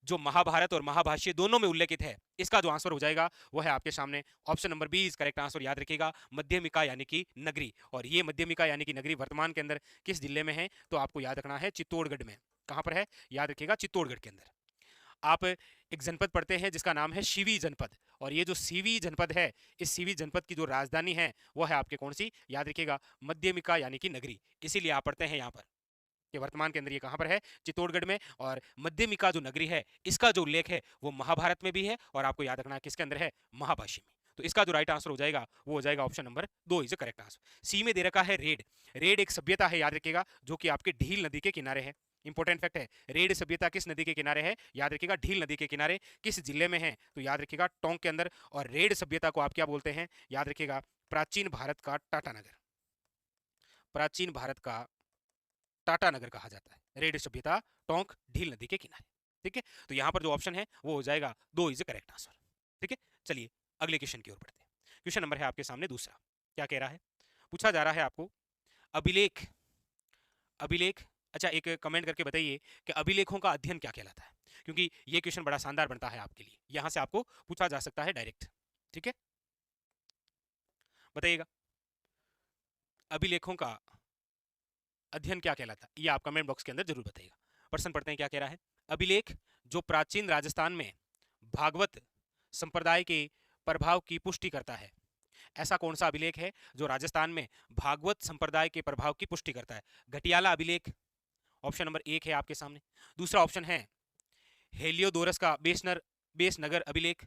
Speaker 1: जो महाभारत और महाभाष्य दोनों में उल्लेखित है, इसका जो आंसर हो जाएगा वो है आपके सामने option number B is correct answer. याद रखिएगा मध्यमिका यानी कि नगरी। और ये मध्यमिका यानी कि नगरी वर्तमान के अंदर किस जिले में है, तो आपको याद रखना है चित्तौड़गढ़ में। कहां पर है, याद रखिएगा चित्तौड़गढ़ के अंदर। आप एक जनपद पढ़ते हैं जिसका नाम है सीवी जनपद, और ये जो सीवी जनपद है इस सीवी जनपद की जो राजधानी है वो है आपके कौन सी, याद रखिएगा मध्यमिका यानी कि नगरी। इसीलिए आप पढ़ते हैं यहाँ पर कि वर्तमान के अंदर ये कहां पर है, चित्तौड़गढ़ में। और मध्यमिका जो नगरी है इसका जो उल्लेख है वो महाभारत में भी है और आपको याद रखना है किसके अंदर है, महाभाष्य में। तो इसका जो राइट आंसर हो जाएगा वो हो जाएगा option number 2 is correct answer. C में दे रखा है रेड। रेड एक सभ्यता है याद रखिएगा जो कि आपके ढील नदी के किनारे है। इंपॉर्टेंट फैक्ट है, रेड सभ्यता किस नदी के किनारे है, याद रखिएगा ढील नदी के किनारे। किस जिले में है, तो याद रखिएगा टोंक के अंदर। और रेड सभ्यता को आप क्या बोलते हैं, याद रखिएगा प्राचीन भारत का टाटानगर। प्राचीन भारत का टाटानगर कहा जाता है रेड सभ्यता, टोंक ढील नदी के किनारे। ठीक है, तो यहां पर जो ऑप्शन है वो हो जाएगा 2 इज करेक्ट आंसर। ठीक है, चलिए अगले क्वेश्चन की ओर बढ़ते हैं। क्वेश्चन नंबर है आपके सामने दूसरा। क्या कह रहा है, पूछा जा रहा है आपको अभिलेख, अभिलेख। अच्छा, एक कमेंट करके बताइए कि अभिलेखों का अध्ययन क्या कहलाता है, क्योंकि ये क्वेश्चन बड़ा शानदार बनता है आपके लिए, यहां से आपको पूछा जा सकता है डायरेक्ट। ठीक है, बताइएगा अभिलेखों का अध्ययन क्या कहलाता है, ये आप कमेंट बॉक्स के अंदर जरूर बताइएगा। प्रश्न पढ़ते हैं, क्या कह रहा है, अभिलेख जो प्राचीन राजस्थान में भागवत संप्रदाय के प्रभाव की पुष्टि करता है। ऐसा कौन सा अभिलेख है जो राजस्थान में भागवत संप्रदाय के प्रभाव की पुष्टि करता है। घटियाला अभिलेख ऑप्शन नंबर 1 है आपके सामने। दूसरा ऑप्शन है हेलियोडोरस का बेसनगर अभिलेख।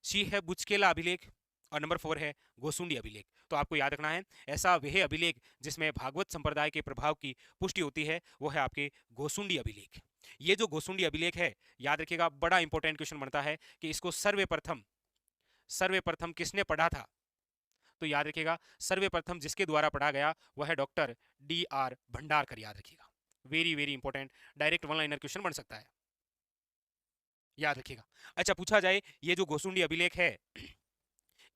Speaker 1: सी है बुचकेला अभिलेख। और नंबर 4 है गोसुंडी अभिलेख। तो आपको याद रखना है ऐसा वह अभिलेख जिसमें भागवत संप्रदाय के प्रभाव की पुष्टि होती है वो है आपके गोसुंडी अभिलेख। ये जो गोसुंडी अभिलेख है, याद रखिएगा, बड़ा इंपॉर्टेंट क्वेश्चन बनता है कि इसको सर्वप्रथम किसने पढ़ा था। तो याद रखिएगा सर्वप्रथम जिसके द्वारा पढ़ा गया वह है डॉक्टर D.R. भंडारकर। याद रखिएगा, very very important, direct one liner question बन सकता है, याद रखिएगा। अच्छा, पूछा जाए ये जो गोसुंडी अभिलेख है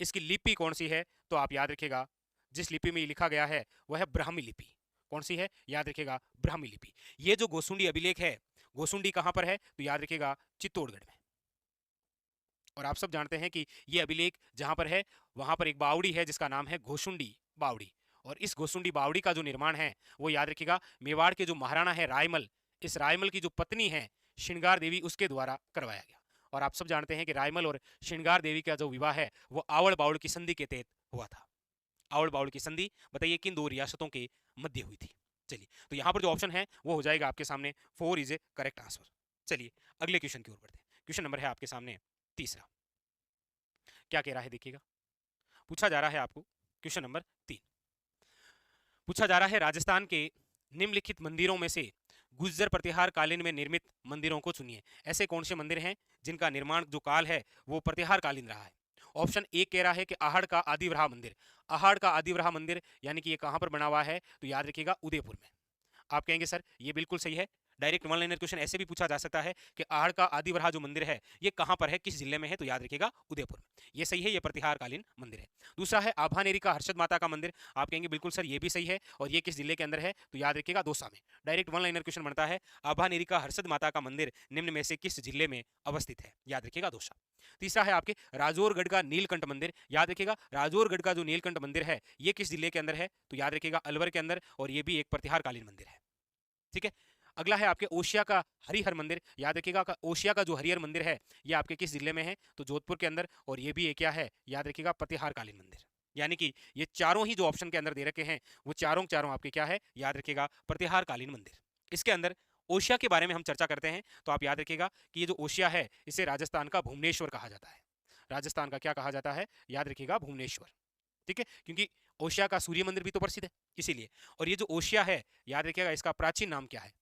Speaker 1: इसकी लिपि कौन सी है, तो आप याद रखिएगा जिस लिपि में लिखा गया है वह है ब्राह्मी लिपि। कौन सी है, याद रखिएगा ब्राह्मी लिपि। ये जो गोसुंडी अभिलेख है, गोसुंडी कहां पर है, तो याद रखिएगा चित्तौड़गढ़ में। और आप सब जानते हैं कि ये अभिलेख जहां पर है वहां पर एक बावड़ी है जिसका नाम है गोसुंडी बावड़ी। और इस गोसुंडी बावड़ी का जो निर्माण है वो याद रखिएगा मेवाड़ के जो महाराणा है रायमल, इस रायमल की जो पत्नी है श्रृंगार देवी, उसके द्वारा करवाया गया। और आप सब जानते हैं कि रायमल और श्रृंगार देवी का जो विवाह है वो आवड़ बावड़ की संधि के तहत हुआ था। आवड़ बावड़ की संधि बताइए किन दो रियासतों के मध्य हुई थी। चलिए, तो यहाँ पर जो ऑप्शन है वो हो जाएगा आपके सामने 4 इज ए करेक्ट आंसर। चलिए अगले क्वेश्चन की ओर बढ़ते हैं। क्वेश्चन नंबर है आपके सामने तीसरा। क्या कह रहा है देखिएगा, पूछा जा रहा है आपको क्वेश्चन नंबर 3। पूछा जा रहा है राजस्थान के निम्नलिखित मंदिरों में से गुर्जर प्रतिहार कालीन में निर्मित मंदिरों को चुनिए। ऐसे कौन से मंदिर हैं जिनका निर्माण जो काल है वो प्रतिहार कालीन रहा है। ऑप्शन ए कह रहा है कि आहड़ का आदिवराह मंदिर। आहड़ का आदिवराह मंदिर यानी कि ये कहां पर बना हुआ है, तो याद रखिएगा उदयपुर में। आप कहेंगे सर ये बिल्कुल सही है, डायरेक्ट वन लाइनर क्वेश्चन ऐसे भी पूछा जा सकता है कि आहड़ का आदिवराह जो मंदिर है ये कहां पर है, किस जिले में है, तो याद रखिएगा उदयपुर में। ये सही है, ये प्रतिहार कालीन मंदिर है। दूसरा है आभानेरी का हर्षद माता का मंदिर। आप कहेंगे बिल्कुल सर ये भी सही है, और ये किस जिले के अंदर है, तो याद रखिएगा दौसा में। डायरेक्ट वन लाइनर क्वेश्चन बनता है आभानेरी का हर्षद माता का मंदिर निम्न में से किस जिले में अवस्थित है, याद रखिएगा दौसा। तीसरा है आपके राजौरगढ़ का नीलकंठ मंदिर। याद रखिएगा राजौरगढ़ का जो नीलकंठ मंदिर है ये किस जिले के अंदर है, तो याद रखिएगा अलवर के अंदर, और ये भी एक प्रतिहार कालीन मंदिर है। ठीक है, अगला है आपके ओशिया का हरिहर मंदिर। याद रखिएगा ओशिया का जो हरिहर मंदिर है ये आपके किस जिले में है, तो जोधपुर के अंदर, और ये भी एक क्या है, याद रखिएगा प्रतिहार कालीन मंदिर। यानी कि ये चारों ही जो ऑप्शन के अंदर दे रखे हैं वो चारों चारों आपके क्या है, याद रखिएगा प्रतिहार कालीन मंदिर। इसके अंदर ओशिया के बारे में हम चर्चा करते हैं तो आप याद रखिएगा कि ये जो ओशिया है इसे राजस्थान का भुवनेश्वर कहा जाता है। राजस्थान का क्या कहा जाता है, याद रखिएगा भुवनेश्वर। ठीक है, क्योंकि ओशिया का सूर्य मंदिर भी तो प्रसिद्ध है इसीलिए। और ये जो ओशिया है याद रखिएगा इसका प्राचीन नाम क्या है,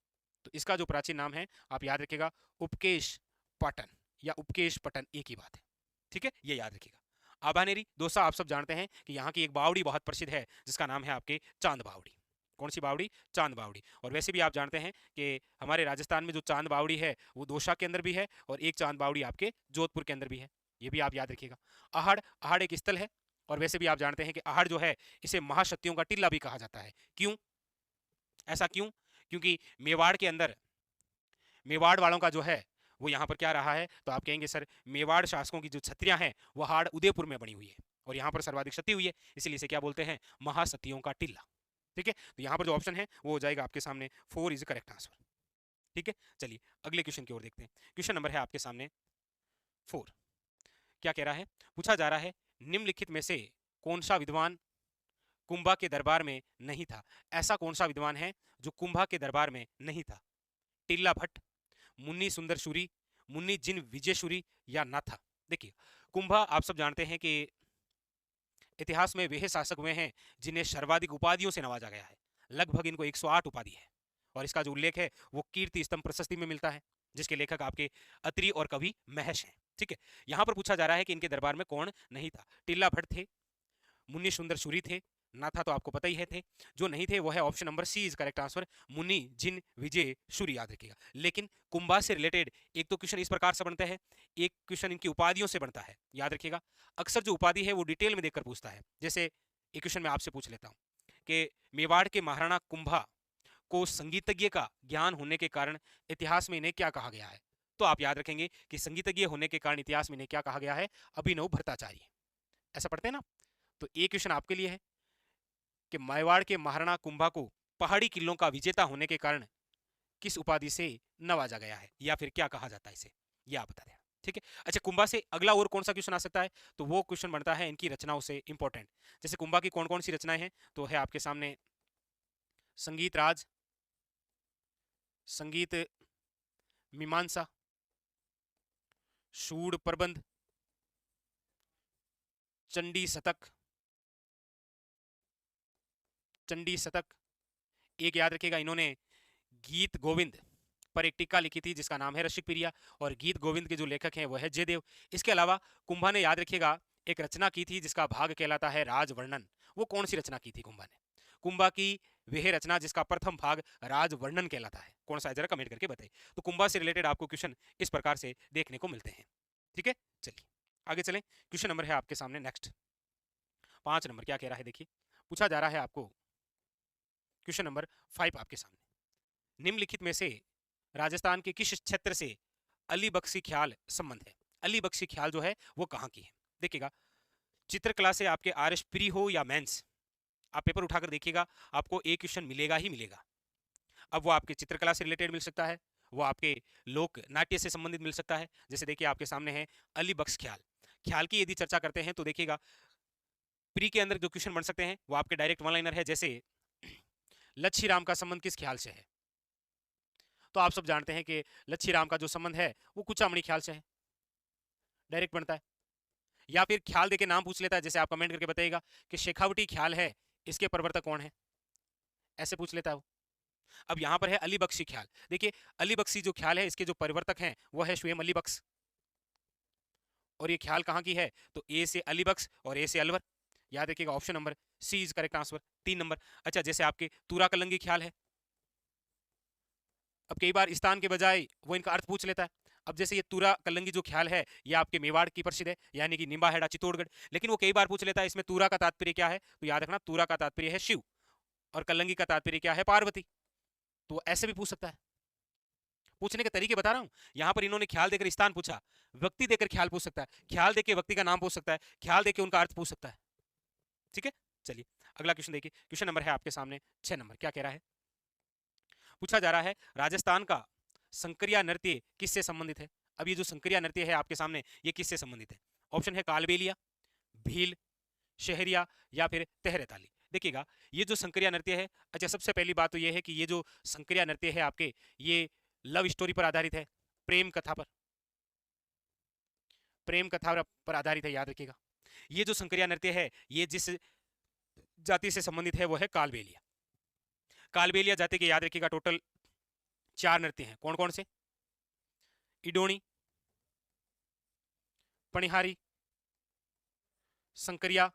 Speaker 1: तो इसका जो प्राचीन नाम है आप याद रखिएगा उपकेश पटन, या उपकेश पटन एक ही बात है। ठीक है, ये याद रखिएगा। आभानेरी दोसा आप सब जानते हैं कि यहाँ की एक बावड़ी बहुत प्रसिद्ध है जिसका नाम है आपके चांद बावड़ी। कौन सी बावड़ी, चांद बावड़ी। और वैसे भी आप जानते हैं कि हमारे राजस्थान में जो चांद बावड़ी है वो दोसा के अंदर भी है, और एक चांद बावड़ी आपके जोधपुर के अंदर भी है, ये भी आप याद रखिएगा। आहड़, आहड़ एक स्थल है, और वैसे भी आप जानते हैं कि आहड़ जो है इसे महाशक्तियों का टिल्ला भी कहा जाता है। क्यों, ऐसा क्यों, क्योंकि मेवाड़ के अंदर मेवाड़ वालों का जो है वो यहाँ पर क्या रहा है, तो आप कहेंगे सर मेवाड़ शासकों की जो छत्रियां हैं वो हाड़ उदयपुर में बनी हुई है, और यहाँ पर सर्वाधिक सती हुई है, इसलिए इसे क्या बोलते हैं, महासतियों का टिल्ला। ठीक है, तो यहाँ पर जो ऑप्शन है वो हो जाएगा आपके सामने 4 इज करेक्ट आंसर। ठीक है, चलिए अगले क्वेश्चन की ओर देखते हैं। क्वेश्चन नंबर है आपके सामने 4। क्या कह रहा है, पूछा जा रहा है निम्नलिखित में से कौन सा विद्वान कुंभा के दरबार में नहीं था। ऐसा कौन सा विद्वान है जो कुंभा के दरबार में नहीं था। टिल्ला भट्ट, मुन्नी सुंदर सूरी, मुन्नी जिन विजय सूरी, या नाथा। देखिए कुंभा आप सब जानते हैं कि इतिहास में वे शासक हुए हैं जिन्हें सर्वाधिक उपाधियों से नवाजा गया है। लगभग इनको 108 उपाधि है, और इसका जो उल्लेख है वो कीर्ति स्तंभ प्रशस्ति में मिलता है, जिसके लेखक आपके अत्रि और कवि महर्ष हैं। ठीक है, यहां पर पूछा जा रहा है कि इनके दरबार में कौन नहीं था। टिल्ला भट्ट थे, मुन्नी सुंदर सूरी थे, नाथा तो आपको पता ही है थे। जो नहीं थे वो है option number C is correct answer, Muni जिन विजय सूरी। याद रखिएगा। लेकिन कुंभा से रिलेटेड एक तो क्वेश्चन इस प्रकार से बनता है, एक क्वेश्चन इनकी उपाधियों से बनता है। याद रखिएगा अक्सर जो उपाधि है वो डिटेल में देखकर पूछता है। जैसे एक क्वेश्चन मैं आपसे पूछ लेता हूँ कि मेवाड़ के महाराणा कुंभा को संगीतज्ञ का ज्ञान होने के कारण इतिहास में इन्हें क्या कहा गया है, तो आप याद रखेंगे कि संगीतज्ञ होने के कारण इतिहास में इन्हें क्या कहा गया है, अभिनव भट्टाचार्य। ऐसा पढ़ते हैं ना। तो एक क्वेश्चन आपके लिए है कि मेवाड़ के महाराणा कुंभा को पहाड़ी किलों का विजेता होने के कारण किस उपाधि से नवाजा गया है, या फिर क्या कहा जाता है इसे, ये आप बता दें। ठीक है, अच्छा कुंभा से अगला और कौन सा क्वेश्चन आ सकता है, तो वो क्वेश्चन बनता है इनकी रचनाओं से इंपॉर्टेंट। जैसे कुंभा की कौन कौन सी रचनाएं हैं, तो है आपके सामने संगीत राज, संगीत मीमांसा, शूड प्रबंध, चंडी शतक, चंडी शतक। एक याद रखिएगा, इन्होंने गीत गोविंद पर एक टीका लिखी थी जिसका नाम है रसिक प्रिया, और गीत गोविंद के जो लेखक हैं वो है जयदेव। इसके अलावा कुंभा ने याद रखिएगा एक रचना की थी जिसका भाग कहलाता है राजवर्णन। वो कौन सी रचना की थी कुंभा ने? कुंभा की वह रचना जिसका प्रथम भाग राजवर्णन कहलाता है, कौन सा है जरा कमेंट करके बताइए। तो कुंभा से रिलेटेड आपको क्वेश्चन इस प्रकार से देखने को मिलते हैं। ठीक है, चलिए आगे चलें। क्वेश्चन नंबर है आपके सामने नेक्स्ट 5 नंबर। क्या कह रहा है देखिए, पूछा जा रहा है आपको क्वेश्चन नंबर 5 आपके सामने, निम्नलिखित में से राजस्थान के किस क्षेत्र से अली बख्शी ख्याल संबंध है? अली बख्शी ख्याल जो है वो कहाँ की है? देखिएगा, चित्रकला से आपके आर एस प्री हो या मेंस, आप पेपर उठाकर देखिएगा, आपको एक क्वेश्चन मिलेगा ही मिलेगा। अब वो आपके चित्रकला से रिलेटेड मिल सकता है, वो आपके लोक नाट्य से संबंधित मिल सकता है। जैसे देखिए आपके सामने है अली बख्श ख्याल। ख्याल की यदि चर्चा करते हैं तो देखिएगा प्री के अंदर जो क्वेश्चन बन सकते हैं वो आपके डायरेक्ट वन लाइनर है, जैसे लच्छी राम का संबंध किस ख्याल से है? तो आप सब जानते हैं कि लच्छी राम का जो संबंध है वो कुचामणि ख्याल से है, डायरेक्ट बनता है। या फिर ख्याल देके नाम पूछ लेता है, जैसे आप कमेंट करके बताइएगा कि शेखावटी ख्याल है, इसके प्रवर्तक कौन है, ऐसे पूछ लेता है वो। अब यहां पर है अली बख्शी ख्याल। देखिए अली बख्शी जो ख्याल है इसके जो परिवर्तक हैं वो है स्वयं अली बख्श, और ये ख्याल कहां की है? तो ए से अली बख्श और ए से अलवर। याद रखिएगा option number C is correct answer. 3 नंबर। अच्छा, जैसे आपके तूरा कलंगी ख्याल है, अब कई बार स्थान के बजाय वो इनका अर्थ पूछ लेता है। अब जैसे ये तूरा कलंगी जो ख्याल है ये आपके मेवाड़ की प्रसिद्ध है, यानी कि निम्बाहेड़ा चित्तौड़गढ़, लेकिन वो कई बार पूछ लेता है इसमें तूरा का तात्पर्य क्या है? तो याद रखना तूरा का तात्पर्य है शिव, और कलंगी का तात्पर्य क्या है? पार्वती। तो ऐसे भी पूछ सकता है। पूछने के तरीके बता रहा हूं। यहां पर इन्होंने ख्याल देकर स्थान पूछा, व्यक्ति देकर ख्याल पूछ सकता है, ख्याल देकर व्यक्ति का नाम पूछ सकता है, ख्याल देकर उनका अर्थ पूछ सकता है। ठीक है, चलिए अगला क्वेश्चन देखिए। क्वेश्चन नंबर है आपके सामने 6 नंबर। क्या कह रहा है? पूछा जा रहा है राजस्थान का संकरिया नृत्य किससे संबंधित है? अब ये जो संकरिया नृत्य है आपके सामने ये किससे संबंधित है? ऑप्शन है कालबेलिया, भील, शहरिया या फिर तहरेताली। देखिएगा ये जो संकरिया नृत्य है, अच्छा सबसे पहली बात तो ये है कि ये जो संकरिया नृत्य है आपके, ये लव स्टोरी पर आधारित है, प्रेम कथा पर, प्रेम कथा पर आधारित है। याद रखिएगा ये जो संकरिया नृत्य है ये जिस जाति से संबंधित है वो है कालबेलिया। कालबेलिया जाति के याद रखिएगा टोटल 4 नृत्य हैं। कौन कौन से? इडोणी, पणिहारी, संकरिया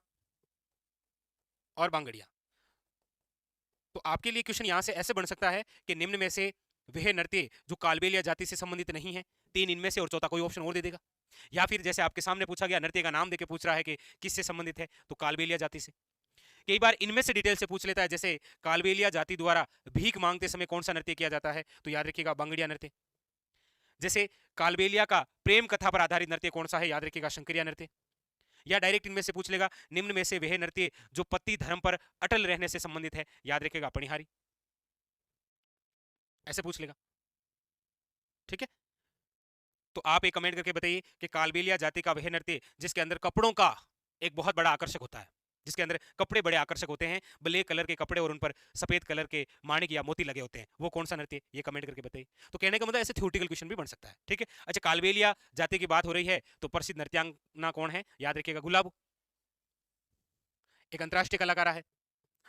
Speaker 1: और बांगड़िया। तो आपके लिए क्वेश्चन यहां से ऐसे बन सकता है कि निम्न में से वह नृत्य जो कालबेलिया जाति से संबंधित नहीं है, 3 इनमें से और चौथा कोई ऑप्शन और दे देगा। या फिर जैसे आपके सामने पूछा गया नृत्य का नाम देके पूछ रहा है कि किससे संबंधित है, तो कालबेलिया जाति से। कई बार इनमें से डिटेल से पूछ लेता है, जैसे कालबेलिया जाति द्वारा भीख मांगते समय कौन सा नृत्य किया जाता है, तो याद रखिएगा बांगड़िया नृत्य। जैसे कालबेलिया का प्रेम कथा पर आधारित नृत्य कौन सा है, याद रखिएगा शंकरिया नृत्य। या डायरेक्ट इनमें से पूछ लेगा निम्न में से वह नृत्य जो पति धर्म पर अटल रहने से संबंधित है, याद रखिएगा पणिहारी, ऐसे पूछ लेगा। ठीक है, तो आप एक कमेंट करके बताइए कि कालबेलिया जाति का वह नृत्य जिसके अंदर कपड़ों का एक बहुत बड़ा आकर्षक होता है, जिसके अंदर कपड़े बड़े आकर्षक होते हैं, ब्लैक कलर के कपड़े और उन पर सफेद कलर के माणिक या मोती लगे होते हैं, वो कौन सा नृत्य? ये कमेंट करके बताइए। तो कहने का मतलब ऐसे थ्योरेटिकल क्वेश्चन भी बन सकता है। ठीक है, अच्छा कालबेलिया जाति की बात हो रही है तो प्रसिद्ध नृत्यांगना कौन है? याद रखिएगा गुलाबो, एक अंतरराष्ट्रीय कलाकार है।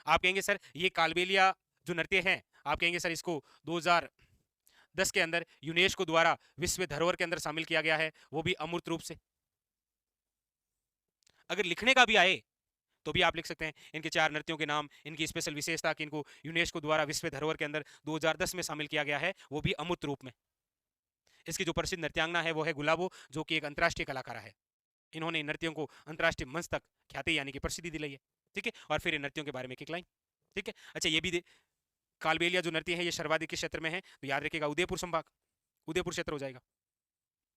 Speaker 1: आप कहेंगे सर ये कालबेलिया जो नृत्य है, आप कहेंगे सर इसको 2010 के अंदर यूनेस्को द्वारा विश्व धरोहर के अंदर शामिल किया गया है, वो भी अमूर्त रूप से। अगर लिखने का भी आए तो भी आप लिख सकते हैं इनके 4 नृत्यों के नाम, इनकी स्पेशल विशेषता कि इनको यूनेस्को द्वारा विश्व धरोहर के अंदर 2010 में शामिल किया गया है, वो भी अमूर्त रूप में। इसकी जो प्रसिद्ध नृत्यांगना है वो है गुलाबो, जो कि एक अंतरराष्ट्रीय कलाकार है। इन्होंने नृत्यों को अंतरराष्ट्रीय मंच तक ख्याति यानी कि प्रसिद्धि दिलाई है। ठीक है, और फिर इन नृत्यों के बारे में एक लाइन। ठीक है, अच्छा ये भी कालबेलिया जो नृत्य है ये सर्वाधिक किस क्षेत्र में है, तो याद रखिएगा उदयपुर संभाग, उदयपुर क्षेत्र हो जाएगा।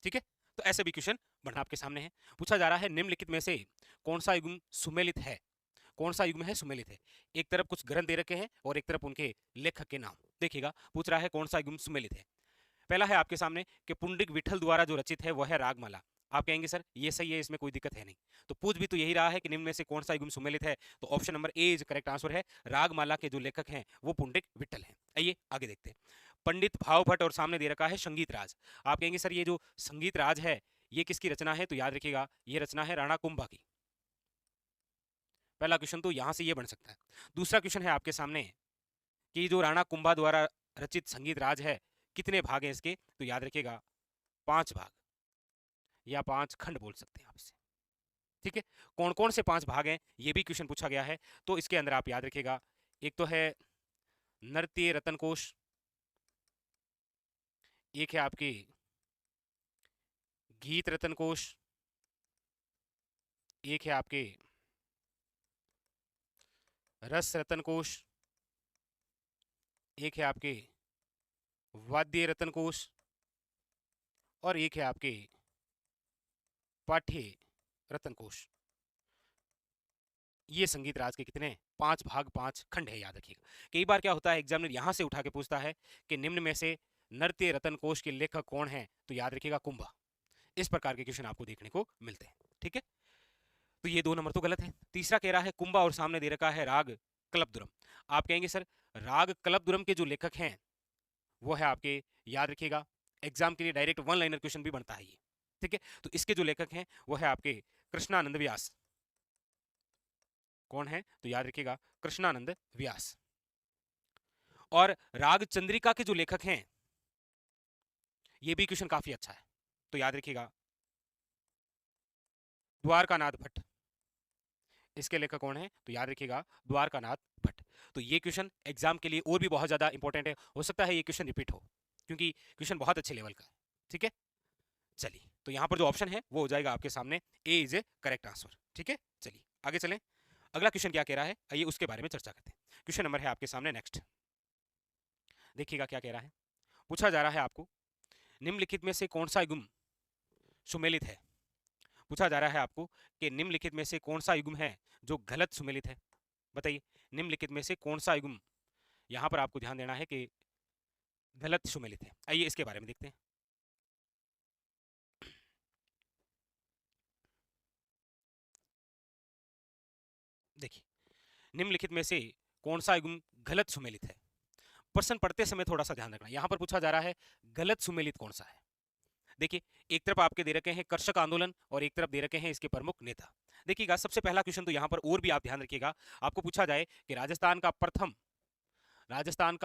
Speaker 1: ठीक है, तो ऐसे भी क्वेश्चन बढ़ना आपके सामने है। पूछा जा रहा है निम्नलिखित में से कौन सा युग्म सुमेलित है? कौन सा युग्म है सुमेलित है? एक तरफ कुछ ग्रंथ दे रखे हैं और एक तरफ उनके लेखक के नाम। देखिएगा पूछ रहा है कौन सा युग्म सुमेलित है। पहला है आपके सामने कि पुंडरिक विठल द्वारा जो रचित है वह है रागमाला। आप कहेंगे सर ये सही है, इसमें कोई दिक्कत है नहीं। तो पूछ भी तो यही रहा है कि निम्न में से कौन सा युग्म सुमेलित है, तो option number A is correct answer है। रागमाला के जो लेखक हैं वो पुंडरिक विठल हैं। आइए आगे देखते हैं। पंडित भाव भट्ट और सामने दे रखा है संगीत राज। आप कहेंगे सर ये जो संगीत राज है ये किसकी रचना है, तो याद रखिएगा ये रचना है राणा कुंभा की। पहला क्वेश्चन तो यहां से ये बन सकता है। दूसरा क्वेश्चन है आपके सामने कि जो राणा कुंभा द्वारा रचित संगीत राज है कितने भाग हैं इसके, तो याद रखिएगा 5 भाग या 5 खंड बोल सकते हैं आप इसे। ठीक है, कौन कौन से 5 भाग हैं ये भी क्वेश्चन पूछा गया है। तो इसके अंदर आप याद रखिएगा, एक तो है नृत्य रत्न कोश, एक है आपकी गीत रत्न कोश, एक है आपके रस रत्न कोश, एक है आपके वाद्य रत्न कोश, और एक है आपके पाठ्य रत्न कोश। ये संगीत राज के कितने 5 भाग 5 खंड है, याद रखिएगा। कई बार क्या होता है एग्जामिनर यहां से उठा के पूछता है कि निम्न में से नृत्य रत्न कोश के लेखक कौन है, तो याद रखिएगा कुंभा। इस प्रकार के क्वेश्चन आपको देखने को मिलते हैं। ठीक है, तो ये 2 नंबर तो गलत है। तीसरा कह रहा है कुंभा और सामने दे रखा है राग कलपदुरम। आप कहेंगे सर राग कलपदुरम के जो लेखक हैं वो है आपके, याद रखिएगा एग्जाम के लिए डायरेक्ट 1 लाइनर क्वेश्चन भी बनता है ये। ठीक है, तो इसके जो लेखक हैं वो है आपके कृष्णानंद व्यास। कौन है, तो याद रखिएगा कृष्णानंद व्यास। और राग चंद्रिका के जो लेखक हैं, ये भी क्वेश्चन काफी अच्छा है, तो याद रखिएगा द्वारकानाथ भट्ट। इसके लेखक कौन है, तो याद रखिएगा द्वारकानाथ भट्ट। तो ये क्वेश्चन एग्जाम के लिए और भी बहुत ज्यादा इंपॉर्टेंट है, हो सकता है ये क्वेश्चन रिपीट हो क्योंकि क्वेश्चन बहुत अच्छे लेवल का है। ठीक है, चलिए तो यहां पर जो ऑप्शन है वो हो जाएगा आपके सामने ए इज ए करेक्ट आंसर। ठीक है, चलिए आगे चलें। अगला क्वेश्चन क्या कह रहा है, आइए उसके बारे में चर्चा करते हैं। क्वेश्चन नंबर है आपके सामने नेक्स्ट, देखिएगा क्या कह रहा है। पूछा जा रहा है आपको निम्नलिखित में से कौन सा युग्म सुमेलित है। पूछा जा रहा है आपको कि निम्नलिखित में से कौन सा युग्म है जो गलत सुमेलित है। बताइए निम्नलिखित में से कौन सा युग्म, यहां पर आपको ध्यान देना है कि गलत सुमेलित है। आइए इसके बारे में देखते हैं। देखिए निम्नलिखित में से कौन सा युग्म गलत सुमेलित है। प्रश्न पढ़ते समय थोड़ा सा ध्यान रखना, यहां पर पूछा जा रहा है गलत सुमेलित कौन सा है। देखिए एक तरफ आपके दे रखे हैं कर्षक आंदोलन और एक तरफ दे रखे हैं इसके प्रमुख नेता। देखिएगा सबसे पहला क्वेश्चन तो यहां पर और भी आप ध्यान रखिएगा, आपको पूछा जाए कि राजस्थान का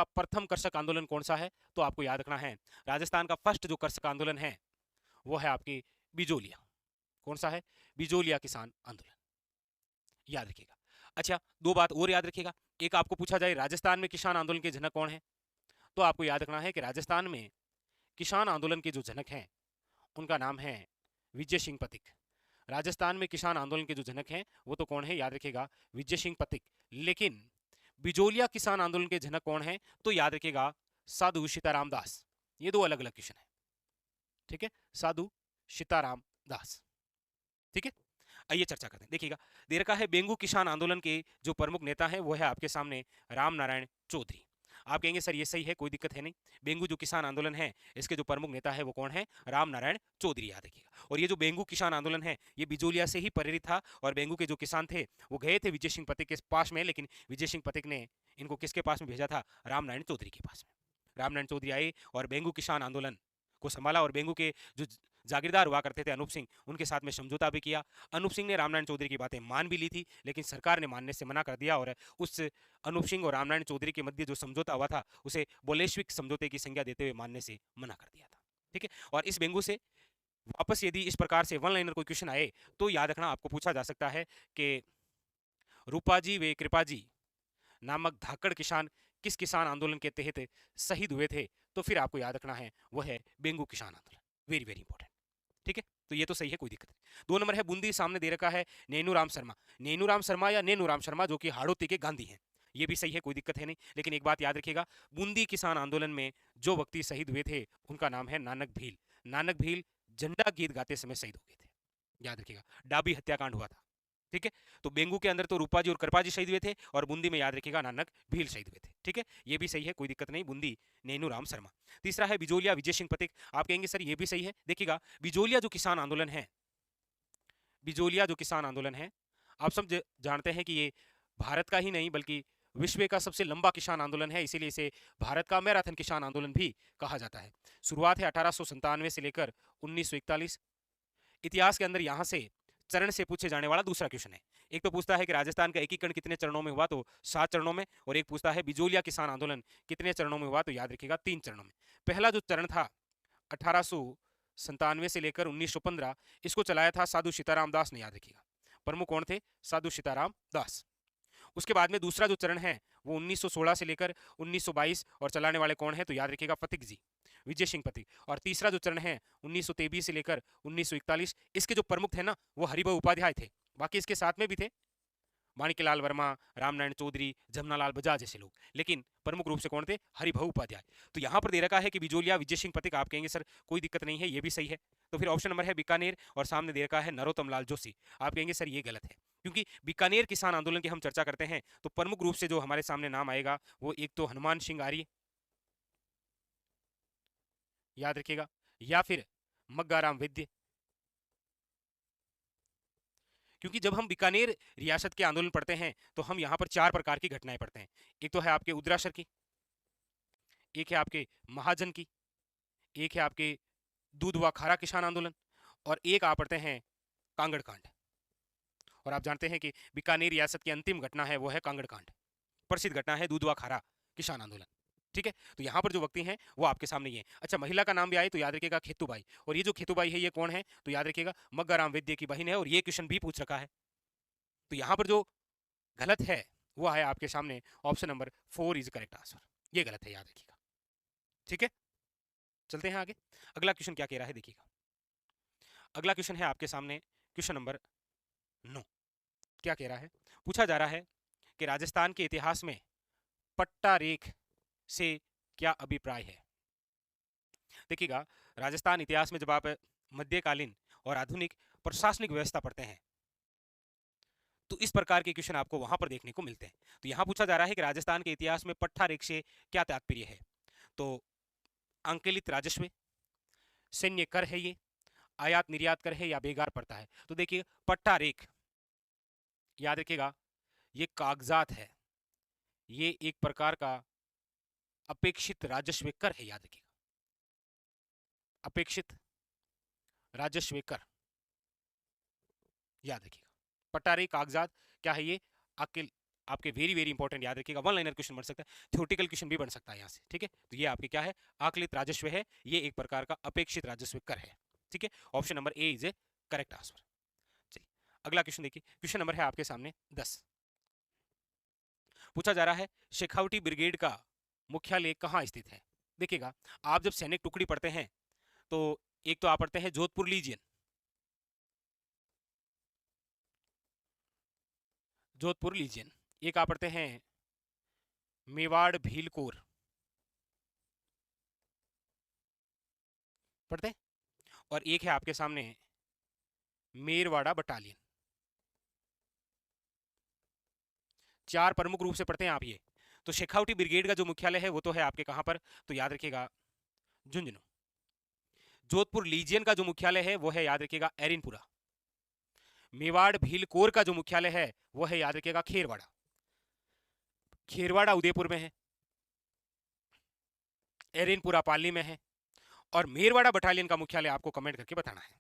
Speaker 1: प्रथम कर्षक आंदोलन कौन सा है, तो आपको याद रखना है राजस्थान का फर्स्ट जो कर्षक आंदोलन है वो है आपकी बिजोलिया। कौन सा है, बिजोलिया किसान आंदोलन, याद रखिएगा। अच्छा 2 बात और याद रखिएगा, एक आपको पूछा जाए राजस्थान में किसान आंदोलन के जनक कौन है, तो आपको याद रखना है कि राजस्थान में किसान आंदोलन के जो जनक हैं उनका नाम है विजय सिंह पथिक। राजस्थान में किसान आंदोलन के जो जनक हैं वो तो कौन है, याद रखिएगा विजय सिंह पथिक। लेकिन बिजोलिया किसान आंदोलन के जनक कौन है, तो याद रखिएगा साधु सीताराम दास। ये 2 अलग अलग क्वेश्चन है। ठीक है, साधु सीताराम दास। ठीक है, आइए चर्चा करते हैं। देखिएगा दे रखा है बेंगू किसान आंदोलन के जो प्रमुख नेता हैं वो है आपके सामने राम नारायण चौधरी। आप कहेंगे सर ये सही है, कोई दिक्कत है नहीं। बेंगू जो किसान आंदोलन है इसके जो प्रमुख नेता है वो कौन है, राम नारायण चौधरी, याद रखिएगा। और ये जो बेंगू किसान आंदोलन है ये बिजोलिया से ही प्रेरित था और बेंगू के जो किसान थे वो गए थे विजय सिंह पथिक के पास में, लेकिन विजय सिंह पथिक ने इनको किसके पास में भेजा था, रामनारायण चौधरी के पास में। रामनारायण चौधरी आए और बेंगू किसान आंदोलन को संभाला और बेंगू के जो जागीरदार हुआ करते थे अनूप सिंह, उनके साथ में समझौता भी किया। अनूप सिंह ने रामनारायण चौधरी की बातें मान भी ली थी, लेकिन सरकार ने मानने से मना कर दिया और उस अनूप सिंह और रामनारायण चौधरी के मध्य जो समझौता हुआ था उसे बोलेश्विक समझौते की संज्ञा देते हुए मानने से मना कर दिया था। ठीक है, और इस बेंगू से वापस यदि इस प्रकार से 1 लाइनर कोई क्वेश्चन आए तो याद रखना आपको पूछा जा सकता है कि रूपाजी वे कृपाजी नामक धाकड़ किसान किस किसान आंदोलन के तहत शहीद हुए थे, तो फिर आपको याद रखना है वो है बेंगू किसान आंदोलन। Very very important. ठीक है, तो ये तो सही है, कोई दिक्कत नहीं। 2 नंबर है बूंदी, सामने दे रखा है नैनूराम शर्मा। नैनूराम शर्मा या नैनूराम शर्मा जो कि हाड़ौती के गांधी हैं, ये भी सही है, कोई दिक्कत है नहीं। लेकिन एक बात याद रखिएगा, बूंदी किसान आंदोलन में जो व्यक्ति शहीद हुए थे उनका नाम है नानक भील। नानक भील झंडा गीत गाते समय शहीद हो गए थे, याद रखिएगा। डाबी हत्याकांड हुआ था। ठीक है, तो बेंगू के अंदर तो रूपाजी और कृपाजी शहीद हुए थे और बूंदी में याद रखिएगा नानक भील शहीद हुए थे। ठीक है, ये भी सही है, कोई दिक्कत नहीं। बूंदी नैनूराम शर्मा। तीसरा है बिजोलिया विजय सिंह पथिक। आप कहेंगे सर ये भी सही है। देखिएगा बिजोलिया जो किसान आंदोलन है, बिजोलिया जो किसान आंदोलन है, आप सब जानते हैं कि ये भारत का ही नहीं बल्कि विश्व का सबसे लंबा किसान आंदोलन है, इसीलिए इसे भारत का मैराथन किसान आंदोलन भी कहा जाता है। शुरुआत है 1897 से लेकर 1941। इतिहास के अंदर यहाँ से चरण से पूछे जाने वाला दूसरा क्वेश्चन है। एक तो पूछता है कि राजस्थान का एकीकरण कितने चरणों में हुआ, तो 7 चरणों में, और एक पूछता है बिजोलिया किसान आंदोलन कितने चरणों में हुआ, तो याद रखिएगा 3 चरणों में। पहला जो चरण था 1897 से लेकर 1915, इसको चलाया था साधु सीताराम दास ने, याद रखिएगा। प्रमुख कौन थे? साधु सीताराम दास। उसके बाद में दूसरा जो चरण है वो 1916 से लेकर 1922, और चलाने वाले कौन है, तो याद रखिएगा फतिक जी, विजय सिंह फतिक। और तीसरा जो चरण है 1923 से लेकर 1941, इसके जो प्रमुख थे ना वो हरिभाऊ उपाध्याय थे, बाकी इसके साथ में भी थे माणिक्यलाल वर्मा, रामनारायण चौधरी, जमनालाल बजाज जैसे लोग, लेकिन प्रमुख रूप से कौन थे? हरिभाऊ उपाध्याय। तो यहाँ पर दे रखा है कि बिजोलिया, विजय सिंह फतिक। आप कहेंगे सर कोई दिक्कत नहीं है, ये भी सही है, तो फिर ऑप्शन नंबर है बीकानेर, और सामने दे रखा है नरोत्तम लाल जोशी। आप कहेंगे सर ये गलत है, क्योंकि बीकानेर किसान आंदोलन की हम चर्चा करते हैं तो प्रमुख रूप से जो हमारे सामने नाम आएगा वो एक तो हनुमान सिंह आर्य, याद रखिएगा, या फिर मग्गाराम वैद्य। क्योंकि जब हम बीकानेर रियासत के आंदोलन पढ़ते हैं तो हम यहाँ पर 4 प्रकार की घटनाएं पढ़ते हैं। एक तो है आपके उद्रासर की, एक है आपके महाजन की, एक है आपके दूधवा खारा किसान आंदोलन, और एक आप पढ़ते हैं कांगड़ कांड। और आप जानते हैं कि बीकानेर रियासत की अंतिम घटना है वो है कांगड़ कांड, प्रसिद्ध घटना है दूधवा खारा किसान आंदोलन। ठीक है, तो यहाँ पर जो व्यक्ति हैं वो आपके सामने ये है। अच्छा, महिला का नाम भी आए तो याद रखिएगा खेतूबाई, और ये जो खेतूबाई है ये कौन है, तो याद रखिएगा मग्गाराम वैद्य की बहन है, और ये क्वेश्चन भी पूछ रखा है। तो यहाँ पर जो गलत है वो है आपके सामने option number 4 is correct answer, ये गलत है, याद रखिएगा। ठीक है, चलते हैं आगे। अगला क्वेश्चन क्या कह रहा है देखिएगा। अगला क्वेश्चन है आपके सामने क्वेश्चन नंबर 9। क्या कह रहा है? पूछा जा रहा है कि राजस्थान के इतिहास में पट्टा रेख से क्या अभिप्राय है। देखिएगा, राजस्थान इतिहास में जब आप मध्यकालीन और आधुनिक प्रशासनिक व्यवस्था पढ़ते हैं तो इस प्रकार के क्वेश्चन आपको वहां पर देखने को मिलते हैं। तो यहां पूछा जा रहा है कि राजस्थान के इतिहास में पट्टा रेख से क्या तात्पर्य है। तो अंकेलित राजस्व, सैन्य कर है ये, आयात निर्यात कर है, या बेगार पड़ता है। तो देखिए पट्टा रेख, याद रखिएगा ये कागजात है, ये एक प्रकार का अपेक्षित राजस्व कर है, याद रखिएगा, अपेक्षित राजस्व कर, याद रखिएगा। पट्टा रेख कागजात क्या है ये, आपके वेरी वेरी इंपॉर्टेंट, याद रखिएगा, 1 लाइनर क्वेश्चन बन सकता है, थ्योरेटिकल क्वेश्चन भी बन सकता है यहाँ से। ठीक है, तो ये आपके क्या है, आकलित राजस्व है, ये एक प्रकार का अपेक्षित राजस्व कर है। ठीक है, option number A is A correct answer. चलिए अगला क्वेश्चन देखिए, क्वेश्चन नंबर है आपके सामने 10। पूछा जा रहा है शेखावटी ब्रिगेड का मुख्यालय कहाँ स्थित है। देखिएगा, आप जब सैनिक टुकड़ी पढ़ते हैं तो एक तो आप पढ़ते हैं जोधपुर लीजियन, जोधपुर लीजियन, एक आप पढ़ते हैं मेवाड़ भील कोर, पढ़ते हैं, और एक है आपके सामने मेरवाड़ा बटालियन। 4 प्रमुख रूप से पढ़ते हैं आप ये। तो शेखावटी ब्रिगेड का जो मुख्यालय है वो तो है आपके कहां पर, तो याद रखिएगा झुंझुनू। जोधपुर लीजियन का जो मुख्यालय है वो है, याद रखिएगा, एरिनपुरा। मेवाड़ भील कोर का जो मुख्यालय है वो है, याद रखिएगा, खेरवाड़ा। खेरवाड़ा उदयपुर में है, एरिनपुरा पाली में है, और मेरवाड़ा बटालियन का मुख्यालय आपको कमेंट करके बताना है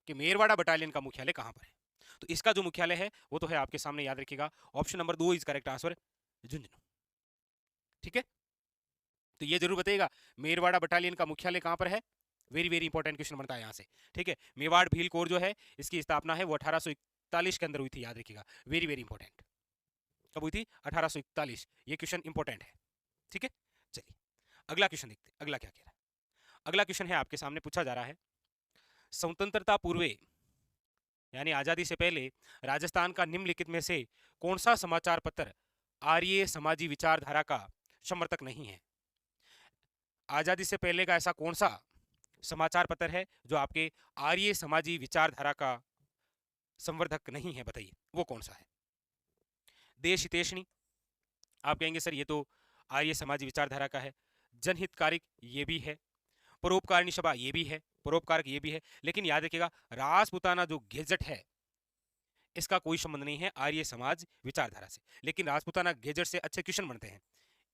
Speaker 1: कि मेरवाड़ा बटालियन का मुख्यालय कहां पर है। तो इसका जो मुख्यालय है वो तो है आपके सामने, याद रखिएगा, option number 2 is correct answer, Jhunjhunu. ठीक है, तो ये जरूर बताइएगा मेरवाड़ा बटालियन का मुख्यालय कहां पर है, वेरी वेरी इंपॉर्टेंट क्वेश्चन बनता है यहां से। ठीक है, मेवाड़ भील कोर जो है इसकी स्थापना है वो 1841 के अंदर हुई थी, याद रखिएगा, वेरी वेरी इंपॉर्टेंट। कब हुई थी? 1841, ये क्वेश्चन इंपॉर्टेंट है। ठीक है, चलिए अगला क्वेश्चन देखते हैं, अगला क्या कह रहा है। अगला क्वेश्चन है आपके सामने, पूछा जा रहा है स्वतंत्रता पूर्वे यानी आजादी से पहले राजस्थान का निम्नलिखित में से कौन सा समाचार पत्र आर्य समाजी विचारधारा का समर्थक नहीं है। आजादी से पहले का ऐसा कौन सा समाचार पत्र है जो आपके आर्य समाजी विचारधारा का संवर्धक नहीं है, बताइए वो कौन सा है। देश हितैषणी, आप कहेंगे सर ये तो आर्य समाजी विचारधारा का है। जनहितकारिक, ये भी है। परोपकारिणी सभा, ये भी है। परोपकारक, ये भी है। लेकिन याद रखिएगा राजपुताना जो गेजेट है इसका कोई संबंध नहीं है आर्य समाज विचारधारा से, लेकिन राजपुताना गेजेट से अच्छे क्वेश्चन बनते हैं।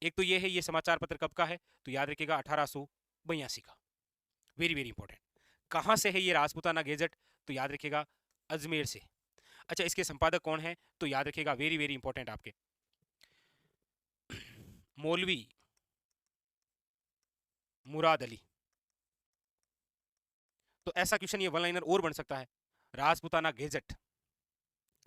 Speaker 1: एक तो ये है, ये समाचार पत्र कब का है, तो याद रखिएगा 1882 का, वेरी वेरी इंपॉर्टेंट। कहाँ से है ये राजपूताना गैजेट? तो याद रखिएगा अजमेर से। अच्छा, इसके संपादक कौन है? तो याद रखिएगा, वेरी वेरी इंपॉर्टेंट आपके, मौलवी मुराद अली। तो ऐसा क्वेश्चन ये वन लाइनर और बन सकता है, राजपूताना गैजेट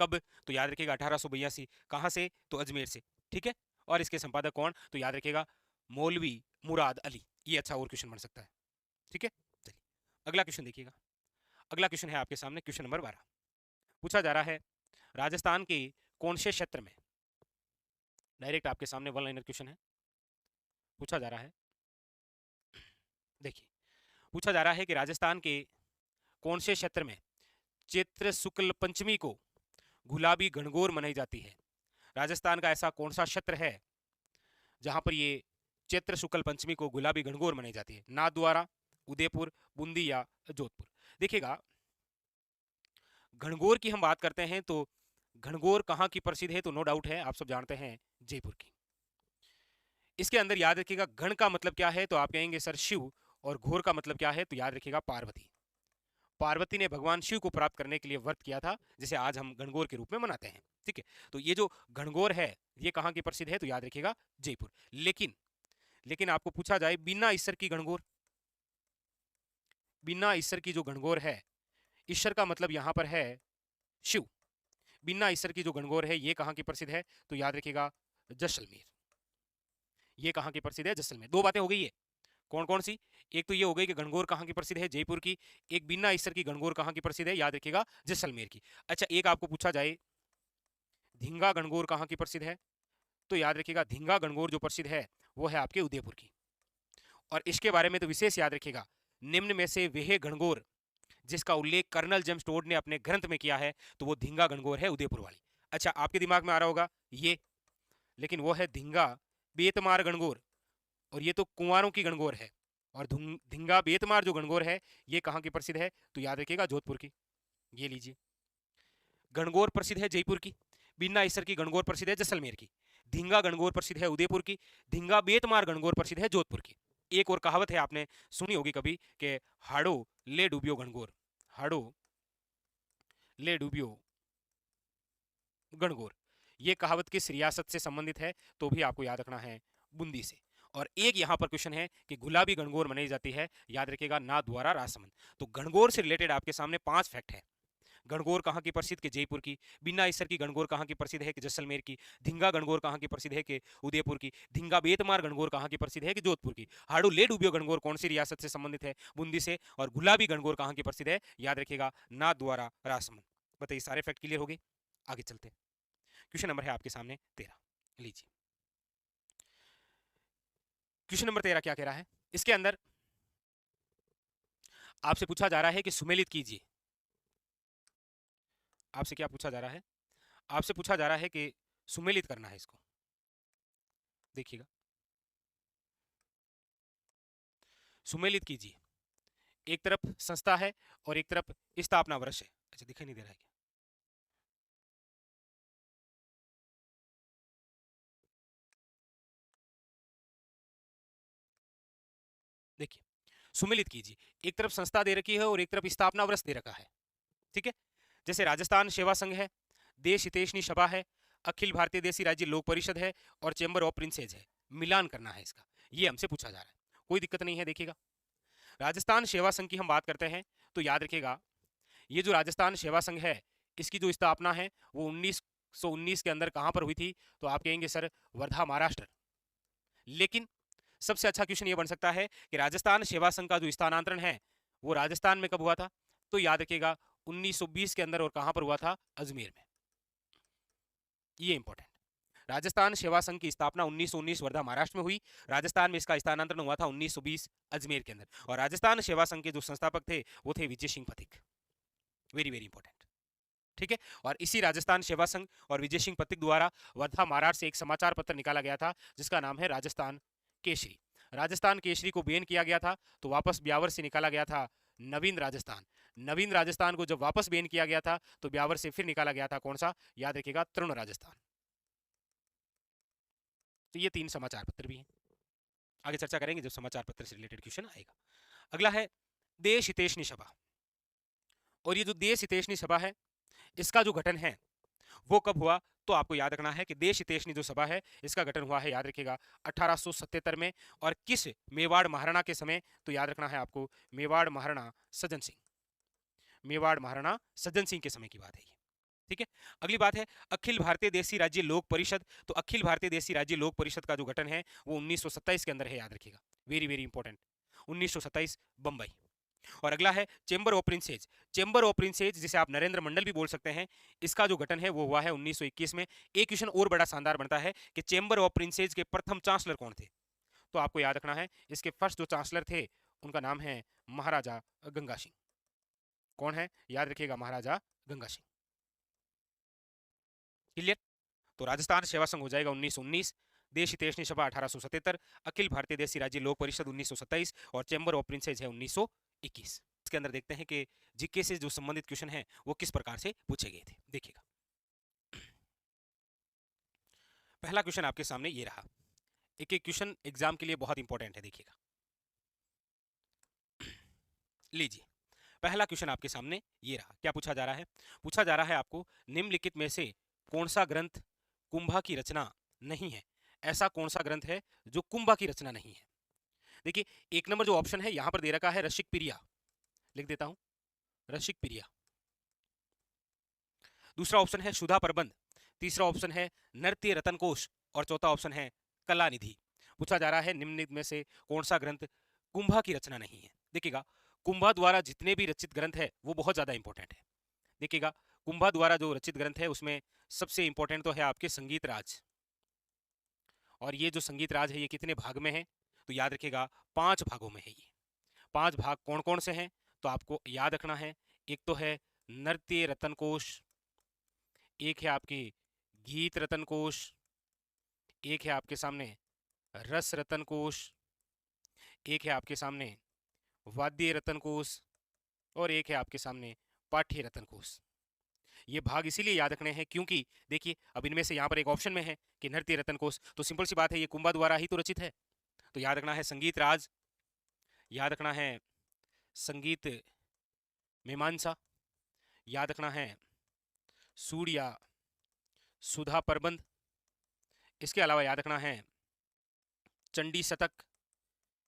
Speaker 1: कब? तो याद रखिएगा 1882। कहां से? तो अजमेर से। ठीक है, और इसके संपादक कौन? तो याद रखिएगा मौलवी मुराद अली। ये अच्छा और क्वेश्चन बन सकता है। ठीक है, चलिए अगला क्वेश्चन देखिएगा। अगला क्वेश्चन है आपके सामने, क्वेश्चन नंबर 12। पूछा जा रहा है राजस्थान के कौन से क्षेत्र में, डायरेक्ट आपके सामने वन लाइनर क्वेश्चन है, पूछा जा रहा है, देखिए पूछा जा रहा है कि राजस्थान के कौन से क्षेत्र में चैत्र शुक्ल पंचमी को गुलाबी गणगौर मनाई जाती है? राजस्थान का ऐसा कौन सा क्षेत्र है जहां पर ये चैत्र शुक्ल पंचमी को गुलाबी गणगौर मनाई जाती है? नाथद्वारा, उदयपुर, बूंदी या जोधपुर? देखिएगा, गणगौर की हम बात करते हैं तो गणगौर कहाँ की प्रसिद्ध है? तो नो डाउट है, आप सब जानते हैं, जयपुर की। इसके अंदर याद रखिएगा गण का मतलब क्या है? तो आप कहेंगे सर शिव, और घोर का मतलब क्या है? तो याद रखिएगा पार्वती। पार्वती ने भगवान शिव को प्राप्त करने के लिए व्रत किया था, जिसे आज हम गणगौर के रूप में मनाते हैं। ठीक है, तो ये जो गणगौर है ये कहाँ की प्रसिद्ध है? तो याद रखिएगा जयपुर। लेकिन आपको पूछा जाए बिना ईश्वर की गणगौर, बिना ईश्वर की जो गणगौर है, ईश्वर का मतलब यहां पर है शिव, बिना ईश्वर की जो गणगौर है ये कहां की प्रसिद्ध है? तो याद रखिएगा जैसलमेर। ये कहां की प्रसिद्ध है? जैसलमेर। दो बातें हो गई है, कौन कौन सी? एक तो ये हो गई कि गणगौर कहां की प्रसिद्ध है? जयपुर की। एक बिना ईश्वर की गणगौर कहां की प्रसिद्ध है? याद रखिएगा जैसलमेर की। अच्छा, एक आपको पूछा जाए धींगा गणगौर कहां की प्रसिद्ध है? तो याद रखिएगा धींगा गणगौर जो प्रसिद्ध है वो है आपके उदयपुर की। और इसके बारे में तो विशेष याद रखिएगा, निम्न में से वह गणगौर जिसका उल्लेख कर्नल जेम्स टोड ने अपने ग्रंथ में किया है, तो वो धींगा गणगौर है उदयपुर वाली। अच्छा, आपके दिमाग में आ रहा होगा ये, लेकिन वो है धींगा बेतमार गणगौर, और ये तो कुंवारों की गणगौर है। और धींगा बेतमार जो गणगौर है ये कहाँ की प्रसिद्ध है? तो याद रखिएगा जोधपुर की। ये लीजिए, गणगौर प्रसिद्ध है जयपुर की, बिना ईसर की गणगौर प्रसिद्ध है जैसलमेर की, धींगा गणगौर प्रसिद्ध है उदयपुर की, धींगा बेतमार गणगौर प्रसिद्ध है जोधपुर की। एक और कहावत है आपने सुनी होगी कभी कि हाड़ो ले डूबियो गणगौर, हाड़ो ले डूबियो गणगौर। ये कहावत किस रियासत से संबंधित है? तो भी आपको याद रखना है, बूंदी से। और एक यहां पर क्वेश्चन है कि गुलाबी गणगौर मनाई जाती है, याद रखिएगा नाथद्वारा राजसमंद। तो गणगौर से रिलेटेड आपके सामने 5 फैक्ट है। गणगौर कहाँ की प्रसिद्ध? के जयपुर की। बिना ईसर की गणगौर कहाँ की प्रसिद्ध है? कि जैसलमेर की। धींगा गणगौर कहाँ की प्रसिद्ध है? कि उदयपुर की। धींगा बेतमार गणगौर कहाँ की प्रसिद्ध है? कि जोधपुर की। हाड़ू ले डूबियो गणगौर कौन सी रियासत से संबंधित है? बूंदी से। और गुलाबी गणगौर कहाँ की प्रसिद्ध है? याद रखिएगा नाथद्वारा राजसमंद। बताइए, सारे फैक्ट क्लियर हो गए? आगे चलते हैं, क्वेश्चन नंबर है आपके सामने 13। लीजिए, क्वेश्चन नंबर 13 क्या कह रहा है? इसके अंदर आपसे पूछा जा रहा है कि सुमेलित कीजिए। आपसे क्या पूछा जा रहा है? आपसे पूछा जा रहा है कि सुमेलित करना है इसको। देखिएगा, सुमेलित कीजिए। एक तरफ संस्था है और एक तरफ स्थापना वर्ष है। अच्छा, दिखाई नहीं दे रहा है क्या? देखिए, सुमेलित कीजिए। एक तरफ संस्था दे रखी है और एक तरफ स्थापना वर्ष दे रखा है। ठीक है, जैसे राजस्थान सेवा संघ है, देश हितैषणी सभा है, अखिल भारतीय देशी राज्य लोक परिषद है और चैंबर ऑफ प्रिंसेज है। मिलान करना है इसका, ये हमसे पूछा जा रहा है। कोई दिक्कत नहीं है। देखिएगा, राजस्थान सेवा संघ की हम बात करते हैं तो याद रखिएगा ये जो राजस्थान सेवा संघ है इसकी जो स्थापना है वो 1919 के अंदर कहां पर हुई थी? तो आप कहेंगे सर वर्धा महाराष्ट्र। लेकिन सबसे अच्छा क्वेश्चन ये बन सकता है कि राजस्थान सेवा संघ का जो स्थानांतरण है वो राजस्थान में कब हुआ था? तो याद रखिएगा 1920 के अंदर, और कहां पर हुआ था? अजमेर में। ये इंपॉर्टेंट। राजस्थान सेवा संघ की स्थापना 1919 वर्धा महाराष्ट्र में हुई। राजस्थान में इसका स्थानांतरण हुआ था 1920 अजमेर के अंदर। और राजस्थान सेवा संघ के जो संस्थापक थे वो थे Vijay Singh Pathik. Very very important. ठीक है, और इसी राजस्थान सेवा संघ और विजय सिंह पथिक द्वारा वर्धा महाराष्ट्र से एक समाचार पत्र निकाला गया था जिसका नाम है राजस्थान केसरी। राजस्थान केसरी को बैन किया गया था तो वापस ब्यावर से निकाला गया था नवीन राजस्थान। नवीन राजस्थान को जब वापस बैन किया गया था तो ब्यावर से फिर निकाला गया था कौन सा? याद रखिएगा तरुण राजस्थान। तो ये 3 समाचार पत्र भी हैं। आगे चर्चा करेंगे जब समाचार पत्र से रिलेटेड क्वेश्चन आएगा। अगला है देशहितैषणी सभा। और ये जो देशहितैषणी सभा है, इसका जो गठन है वो कब हुआ, तो आपको याद रखना है कि देशहितैषणी जो सभा है इसका गठन हुआ है, याद रखिएगा 1877 में। और किस मेवाड़ महाराणा के समय, तो याद रखना है आपको मेवाड़ महाराणा सज्जन सिंह, मेवाड़ महाराणा सज्जन सिंह के समय की बात है ये। ठीक है, अगली बात है अखिल भारतीय देसी राज्य लोक परिषद। तो अखिल भारतीय देसी राज्य लोक परिषद का जो गठन है वो 1927 के अंदर है, याद रखिएगा, वेरी वेरी इंपॉर्टेंट, 1927 बंबई। और अगला है chamber of princes. Chamber of princes जिसे आप नरेंद्र मंडल भी बोल सकते हैं, इसका जो गठन है वो हुआ है 1921 में। एक क्वेश्चन और बड़ा शानदार बनता है कि चेंबर ऑफ प्रिंसेज के प्रथम चांसलर कौन थे, तो आपको याद रखना है इसके फर्स्ट जो चांसलर थे उनका नाम है महाराजा गंगा सिंह। कौन है, याद रखिएगा, महाराजा गंगा सिंह। क्लियर। तो राजस्थान सेवा संघ हो जाएगा 1919, देशहितैषणी सभा 1877, अखिल भारतीय देसी राज्य लोक परिषद 1927 और चैम्बर ऑफ प्रिंसेज है 1921। इसके अंदर देखते हैं कि जीके से जो संबंधित क्वेश्चन है वो किस प्रकार से पूछे गए थे। देखिएगा, पहला क्वेश्चन आपके सामने ये रहा। एक एक क्वेश्चन एग्जाम के लिए बहुत इंपॉर्टेंट है, देखिएगा। लीजिए, पहला क्वेश्चन आपके सामने ये रहा। क्या पूछा जा रहा है, पूछा जा रहा है आपको निम्नलिखित में से कौन सा ग्रंथ कुंभा की रचना नहीं है। ऐसा कौन सा ग्रंथ है जो कुंभा की रचना नहीं है। देखिए, एक नंबर जो ऑप्शन है यहां पर दे रखा है रसिक प्रिया, लिख देता हूं रसिक प्रिया। दूसरा ऑप्शन है सुधा प्रबंध, तीसरा ऑप्शन है नृत्य रतन कोश और चौथा ऑप्शन है कला निधि। पूछा जा रहा है निम्नलिखित में से कौन सा ग्रंथ कुंभा की रचना नहीं है। देखिएगा, कुंभा द्वारा जितने भी रचित ग्रंथ है वो बहुत ज्यादा इंपॉर्टेंट है। देखिएगा, कुंभा द्वारा जो रचित ग्रंथ है उसमें सबसे इंपॉर्टेंट तो है आपके संगीत राज। और ये जो संगीत राज है ये कितने भाग में है, तो याद रखिएगा 5 भागों में है ये। 5 भाग कौन कौन से हैं, तो आपको याद रखना है, एक तो है नृत्य रतन कोश, एक है आपकी गीत रतन कोश, एक है आपके सामने रस रतन कोश, एक है आपके सामने वाद्य रतन कोश और एक है आपके सामने पाठ्य रतन कोश। ये भाग इसीलिए याद रखने हैं क्योंकि देखिए अब इनमें से यहाँ पर एक ऑप्शन में है कि नृत्य रतन कोश, तो सिंपल सी बात है ये कुंभा द्वारा ही तो रचित है। तो याद रखना है संगीत राज, याद रखना है संगीत मीमांसा, याद रखना है सूर्या सुधा प्रबंध, इसके अलावा याद रखना है चंडी शतक,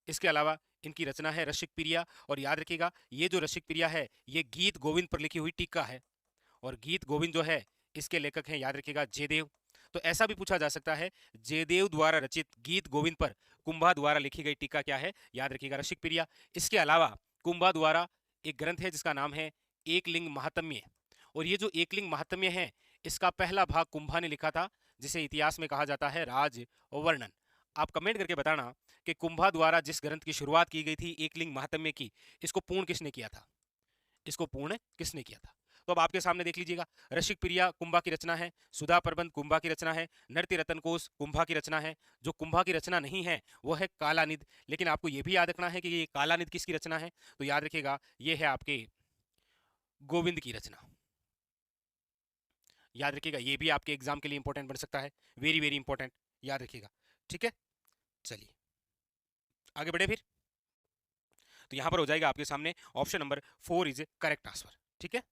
Speaker 1: इसके अलावा इनकी रचना है रसिक प्रिया। और याद रखिएगा ये जो रसिक प्रिया है ये गीत गोविंद पर लिखी हुई टीका है, और गीत गोविंद जो है इसके लेखक हैं याद रखिएगा जयदेव। तो ऐसा भी पूछा जा सकता है जयदेव द्वारा रचित गीत गोविंद पर कुंभा द्वारा लिखी गई टीका क्या है, याद रखिएगा रसिक प्रिया। इसके अलावा कुंभा द्वारा एक ग्रंथ है जिसका नाम है एकलिंग महात्म्य, और ये जो एकलिंग महात्म्य है इसका पहला भाग कुंभा ने लिखा था, जिसे इतिहास में कहा जाता है राज वर्णन। आप कमेंट करके बताना कि कुंभा द्वारा जिस ग्रंथ की शुरुआत की गई थी एकलिंग महात्म्य की, इसको पूर्ण किसने किया था, इसको पूर्ण किसने किया था। तो अब आपके सामने देख लीजिएगा, रसिक प्रिया कुंभा की रचना है, सुधा प्रबंध कुंभा की रचना है, नृत्य रतन कोश कुंभा की रचना है। जो कुंभा की रचना नहीं है वो है कालानिध। लेकिन आपको यह भी याद रखना है कि ये कालानिध किसकी रचना है, तो याद रखिएगा ये है आपके गोविंद की रचना। याद रखिएगा ये भी आपके एग्जाम के लिए इंपॉर्टेंट बन सकता है, वेरी वेरी इंपॉर्टेंट, याद रखिएगा। ठीक है, चलिए आगे बढ़े फिर। तो यहां पर हो जाएगा आपके सामने option number 4 is correct answer. ठीक है,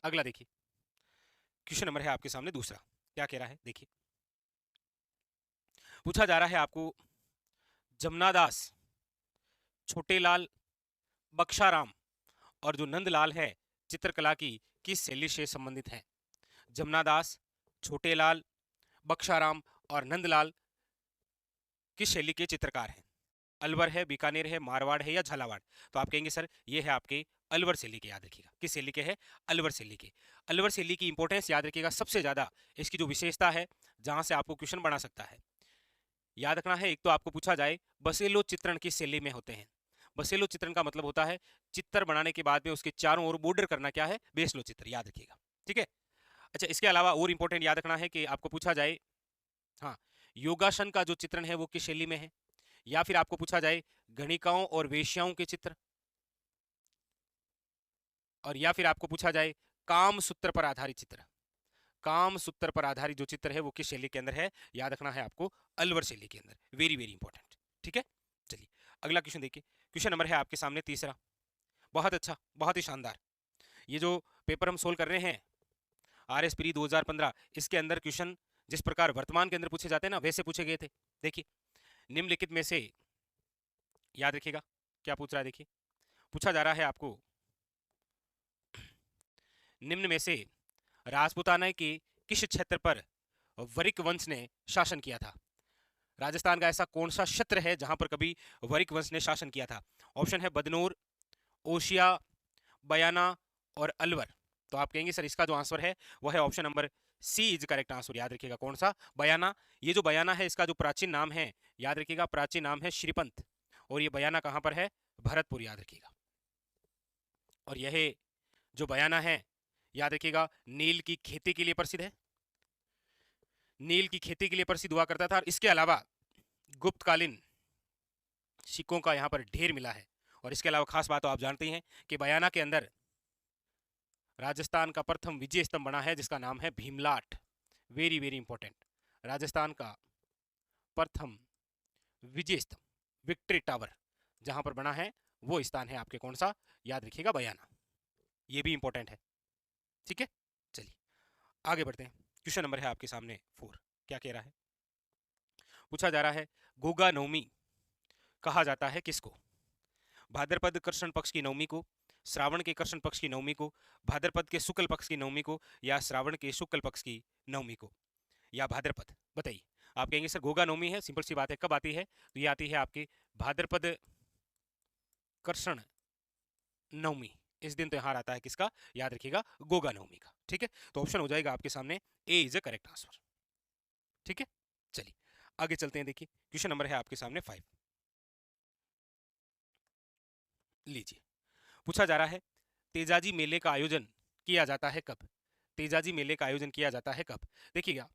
Speaker 1: अगला देखिए, क्वेश्चन नंबर है आपके सामने दूसरा। क्या कह रहा है, देखिए पूछा जा रहा है आपको जमनादास, छोटेलाल, बख्शाराम और जो नंदलाल है चित्रकला की किस शैली से संबंधित है। जमनादास, छोटेलाल, बख्शाराम और नंदलाल किस शैली के चित्रकार हैं। अलवर है, बीकानेर है, मारवाड़ है या झालावाड़। तो आप कहेंगे सर ये है आपके अलवर शैली के, याद रखिएगा किस शैली के है, अलवर शैली के। अलवर शैली की इंपॉर्टेंस याद रखिएगा सबसे ज्यादा, इसकी जो विशेषता है जहां से आपको क्वेश्चन बना सकता है, याद रखना है। एक तो आपको पूछा जाए बसेलो चित्रण किस शैली में होते हैं। बसेलो चित्रण का मतलब होता है चित्र बनाने के बाद में उसके चारों ओर बॉर्डर करना, क्या है, बेसलो चित्र, याद रखिएगा। ठीक है, अच्छा इसके अलावा और इंपॉर्टेंट याद रखना है कि आपको पूछा जाए, हाँ, योगासन का जो चित्रण है वो किस शैली में है, या फिर आपको पूछा जाए गणिकाओं और वेश्याओं के चित्र, और या फिर आपको पूछा जाए काम सूत्र पर आधारित चित्र। काम सूत्र पर आधारित जो चित्र है वो किस शैली के अंदर है, याद रखना है आपको अलवर शैली के अंदर, वेरी वेरी इंपॉर्टेंट। ठीक है, चलिए अगला क्वेश्चन देखिए। क्वेश्चन नंबर है आपके सामने तीसरा। बहुत अच्छा, बहुत ही शानदार। ये जो पेपर हम सोल्व कर रहे हैं RS प्री 2015, इसके अंदर क्वेश्चन जिस प्रकार वर्तमान के अंदर पूछे जाते हैं ना, वैसे पूछे गए थे। देखिए, निम्नलिखित में से, याद रखिएगा क्या पूछ रहा है। देखिए, पूछा जा रहा है आपको, निम्न में से राजपूताना के किस क्षेत्र पर वरिक वंश ने शासन किया था? राजस्थान का ऐसा कौन सा क्षेत्र है जहां पर कभी वरिक वंश ने शासन किया था? ऑप्शन है बदनूर, ओशिया, बयाना और अलवर। तो आप कहेंगे सर इसका जो आंसर है वो है option number C is correct answer. याद रखिएगा कौन सा? बयाना। ये जो बयाना है इसका जो प्राचीन नाम है, याद रखिएगा प्राचीन नाम है श्रीपंत। और ये बयाना कहां पर है? भरतपुर, याद रखिएगा। और यह जो बयाना है, याद रखिएगा, नील की खेती के लिए प्रसिद्ध है। नील की खेती के लिए प्रसिद्ध हुआ करता था। और इसके अलावा गुप्तकालीन सिक्कों का यहां पर ढेर मिला है। और इसके अलावा खास बात तो आप जानते हैं कि बयाना के अंदर राजस्थान का प्रथम विजय स्तंभ बना है जिसका नाम है Bhimlat. Very very important. Rajasthan का प्रथम विजय स्तंभ, विक्ट्री टावर, जहां पर बना है वो स्थान है आपके कौन सा? याद रखिएगा बयाना। ये भी इंपॉर्टेंट है, ठीक है। चलिए आगे बढ़ते हैं। क्वेश्चन नंबर है आपके सामने 4। क्या कह रहा है? पूछा जा रहा है गोगा नवमी कहा जाता है किसको? भाद्रपद कृष्ण पक्ष की नवमी को, श्रावण के कृष्ण पक्ष की नवमी को, भाद्रपद के शुक्ल पक्ष की नवमी को, या श्रावण के शुक्ल पक्ष की नवमी को, या भाद्रपद? बताइए। आप कहेंगे सर गोगा नवमी है, सिंपल सी बात है। कब आती है? तो ये आती है आपकी भाद्रपद कृष्ण नवमी। इस दिन त्योहार आता है किसका? याद रखिएगा गोगा नवमी का, ठीक है। तो ऑप्शन हो जाएगा आपके सामने ए इज अ करेक्ट आंसर, ठीक है। चलिए आगे चलते हैं। देखिए क्वेश्चन नंबर है आपके सामने 5। लीजिए, पूछा जा रहा है तेजाजी मेले का आयोजन किया जाता है कब? तेजाजी मेले का आयोजन किया जाता है कब? देखिएगा,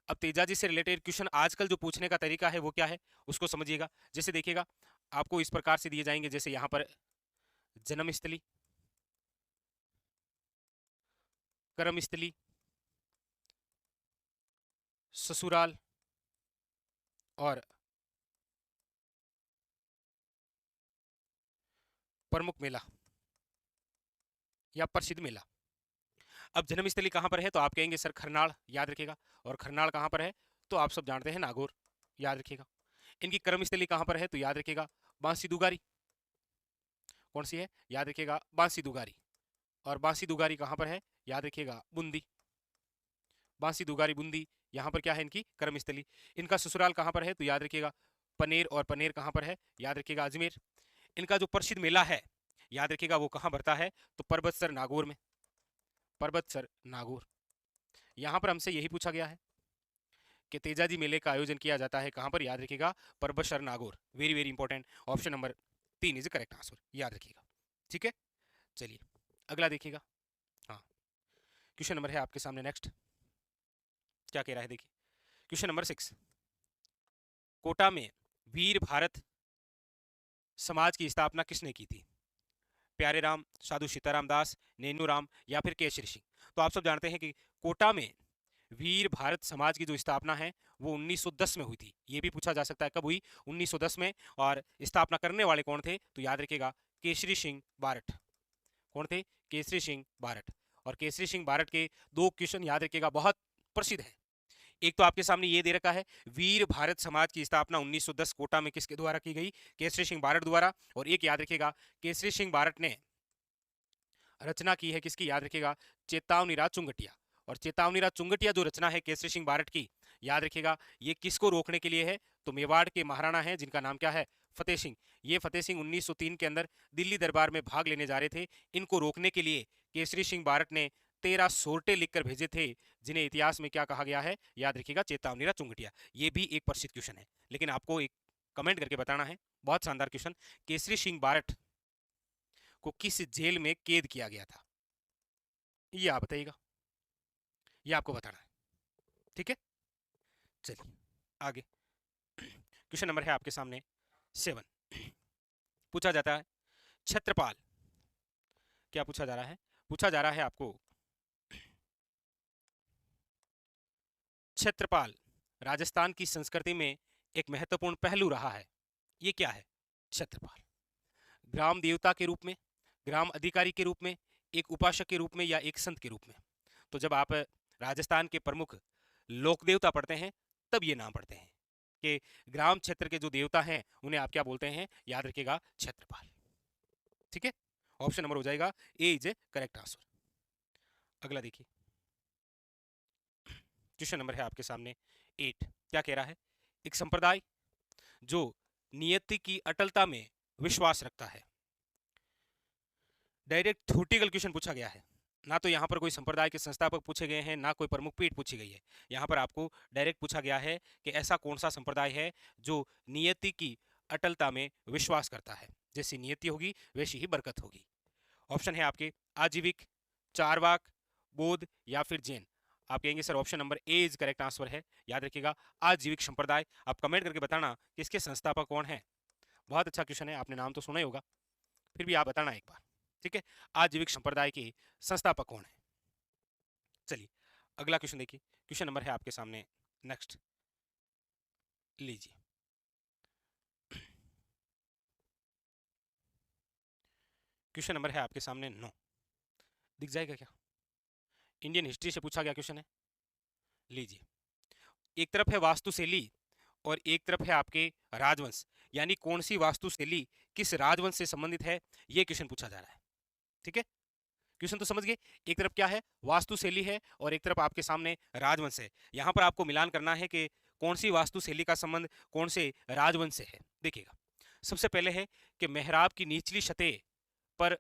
Speaker 1: अब तेजाजी से रिलेटेड क्वेश्चन आजकल जो पूछने का तरीका है वो क्या है उसको समझिएगा। जैसे देखिएगा, आपको इस प्रकार से दिए जाएंगे, जैसे यहां पर जन्मस्थली, कर्मस्थली, ससुराल और प्रमुख मेला या प्रसिद्ध मेला। अब जन्मस्थली कहां पर है? तो आप कहेंगे सर खरनाल, याद रखिएगा। और खरनाल कहां पर है? तो आप सब जानते हैं नागौर, याद रखिएगा। इनकी कर्मस्थली कहां पर है? तो याद रखिएगा बांसी दुगारी। कौन सी है? याद रखिएगा बांसी दुगारी। और बांसी दुगारी कहां पर है? याद रखिएगा बूंदी। बांसी दुगारी बूंदी, यहां पर क्या है इनकी कर्मस्थली। इनका ससुराल कहां पर है? तो याद रखिएगा पनेर। और पनेर कहां पर है? याद रखिएगा अजमेर। इनका जो प्रसिद्ध मेला है, याद रखिएगा वो कहां भरता है? तो परबतसर नागौर में। परबतसर नागौर। यहां पर हमसे यही पूछा गया है कि तेजाजी मेले का आयोजन किया जाता है कहां पर? याद रखिएगा Parbatsar Nagaur. Very very important. Option number 3 is correct answer, याद रखिएगा, ठीक है। चलिए अगला देखिएगा। हाँ, क्वेश्चन नंबर है आपके सामने नेक्स्ट। क्या कह रहा है? देखिए क्वेश्चन नंबर 6। कोटा में वीर भारत समाज की स्थापना किसने की थी? प्यारे राम, साधु सीताराम दास, नेनू राम, या फिर केसरी सिंह। तो आप सब जानते हैं कि कोटा में वीर भारत समाज की जो स्थापना है वो 1910 में हुई थी। ये भी पूछा जा सकता है कब हुई? 1910 में। और स्थापना करने वाले कौन थे? तो याद रखिएगा केसरी सिंह बारठ। कौन थे? केसरी सिंह बारठ। और केसरी सिंह बारठ के दो क्वेश्चन याद रखिएगा बहुत प्रसिद्ध है। एक तो आपके सामने ये दे रखा है, वीर भारत समाज की स्थापना 1910 कोटा में किसके द्वारा की गई? केसरी सिंह बारठ द्वारा। और एक याद रखिएगा केसरी सिंह बारठ ने रचना की है किसकी? याद रखिएगा चेतावनीराज चुंगटिया। और चेतावनीराज चुंगटिया जो रचना है केसरी सिंह बारठ की, याद रखिएगा ये किसको रोकने के लिए है? तो मेवाड़ के महाराणा हैं जिनका नाम क्या है? फतेह सिंह। ये फतेह सिंह 1903 के अंदर दिल्ली दरबार में भाग लेने जा रहे थे। इनको रोकने के लिए केसरी सिंह बारठ ने 13 सोरटे लिखकर भेजे थे, जिन्हें इतिहास में क्या कहा गया है? याद रखिएगा चेतावनीराज चुंगटिया। ये भी एक प्रसिद्ध क्वेश्चन है, लेकिन आपको एक कमेंट करके बताना है। बहुत शानदार क्वेश्चन। केसरी सिंह बारठ को किस जेल में कैद किया गया था? ये आप बताइएगा, ये आपको बताना है, ठीक है। चलिए आगे। क्वेश्चन नंबर है आपके सामने 7। पूछा जाता है छत्रपाल। क्या पूछा जा रहा है? पूछा जा रहा है आपको छत्रपाल राजस्थान की संस्कृति में एक महत्वपूर्ण पहलू रहा है। ये क्या है? छत्रपाल। ग्राम देवता के रूप में, ग्राम अधिकारी के रूप में, एक उपासक के रूप में या एक संत के रूप में। तो जब आप राजस्थान के प्रमुख लोक देवता पढ़ते हैं तब ये नाम पढ़ते हैं कि ग्राम क्षेत्र के जो देवता हैं उन्हें आप क्या बोलते हैं, याद रखिएगा क्षेत्रपाल। ठीक है, ऑप्शन नंबर हो जाएगा A is A correct answer. अगला देखिए, क्वेश्चन नंबर है आपके सामने 8। क्या कह रहा है, एक संप्रदाय जो नियति की अटलता में विश्वास रखता है। डायरेक्ट थ्योरेटिकल क्वेश्चन पूछा गया है, ना तो यहाँ पर कोई संप्रदाय के संस्थापक पूछे गए हैं, ना कोई प्रमुख पीठ पूछी गई है। यहाँ पर आपको डायरेक्ट पूछा गया है कि ऐसा कौन सा संप्रदाय है जो नियति की अटलता में विश्वास करता है। जैसी नियति होगी वैसी ही बरकत होगी। ऑप्शन है आपके आजीविक, चारवाक, बौद्ध या फिर जैन। आप कहेंगे sir option number A is correct answer है। याद रखिएगा आजीविक संप्रदाय। आप कमेंट करके बताना कि इसके संस्थापक कौन है। बहुत अच्छा क्वेश्चन है, आपने नाम तो सुना ही होगा, फिर भी आप बताना एक बार। ठीक है, आजीविक संप्रदाय के संस्थापक कौन है। चलिए अगला क्वेश्चन देखिए, क्वेश्चन नंबर है आपके सामने नेक्स्ट, लीजिए। क्वेश्चन नंबर है आपके सामने 9, दिख जाएगा क्या? इंडियन हिस्ट्री से पूछा गया क्वेश्चन है। लीजिए, एक तरफ है वास्तुशैली और एक तरफ है आपके राजवंश, यानी कौन सी वास्तुशैली किस राजवंश से संबंधित है, यह क्वेश्चन पूछा जा रहा है। ठीक है, क्वेश्चन तो समझ गए, एक तरफ क्या है वास्तुशैली है और एक तरफ आपके सामने राजवंश है। यहां पर आपको मिलान करना है कि कौन सी वास्तुशैली का संबंध कौन से राजवंश से है। देखिएगा, सबसे पहले है कि मेहराब की निचली सतह पर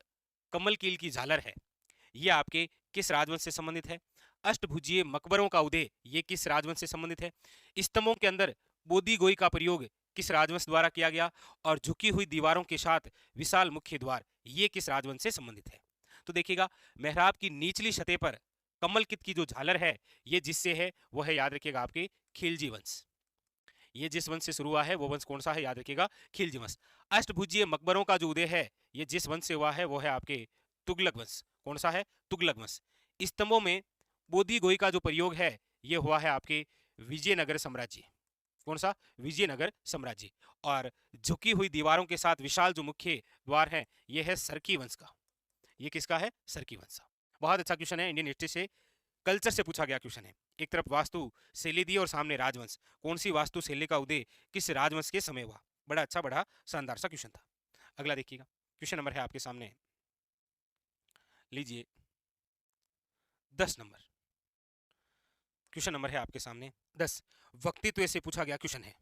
Speaker 1: कमल कील की झालर है, यह आपके किस राजवंश से संबंधित है। अष्टभुजीय मकबरों का उदय, ये किस राजवंश से संबंधित है। स्तंभों के अंदर बोधी गोई का प्रयोग किस राजवंश द्वारा किया गया। और झुकी हुई दीवारों के साथ विशाल मुख्य द्वार, ये किस राजवंश से संबंधित है। तो देखिएगा, मेहराब की निचली सतह पर कमलकित की जो झालर है, ये जिससे है वो है, याद रखिएगा आपके खिलजी वंश। ये जिस वंश से शुरू हुआ है वो वंश कौन सा है, याद रखिएगा खिलजी वंश। अष्टभुजीय मकबरों का जो उदय है, ये जिस वंश से हुआ है वो है आपके तुगलक वंश। कौन सा है, तुगलक वंश। स्तंभों में बोधी गोई का जो प्रयोग है, ये हुआ है आपके विजयनगर साम्राज्य। कौन सा, विजयनगर साम्राज्य। और झुकी हुई दीवारों के साथ विशाल जो मुख्य द्वार है, ये है सरकी वंश का। ये किसका है, सरकी वंश का। बहुत अच्छा क्वेश्चन है, इंडियन हिस्ट्री से कल्चर से पूछा गया क्वेश्चन है। एक तरफ वास्तु शैली दी और सामने राजवंश, कौन सी वास्तु शैली का उदय किस राजवंश के समय हुआ। बड़ा अच्छा, बड़ा शानदार सा क्वेश्चन था। अगला देखिएगा, क्वेश्चन नंबर है आपके सामने, लीजिए 10 नंबर। क्वेश्चन नंबर है आपके सामने 10, वक्तित्व से पूछा गया क्वेश्चन है।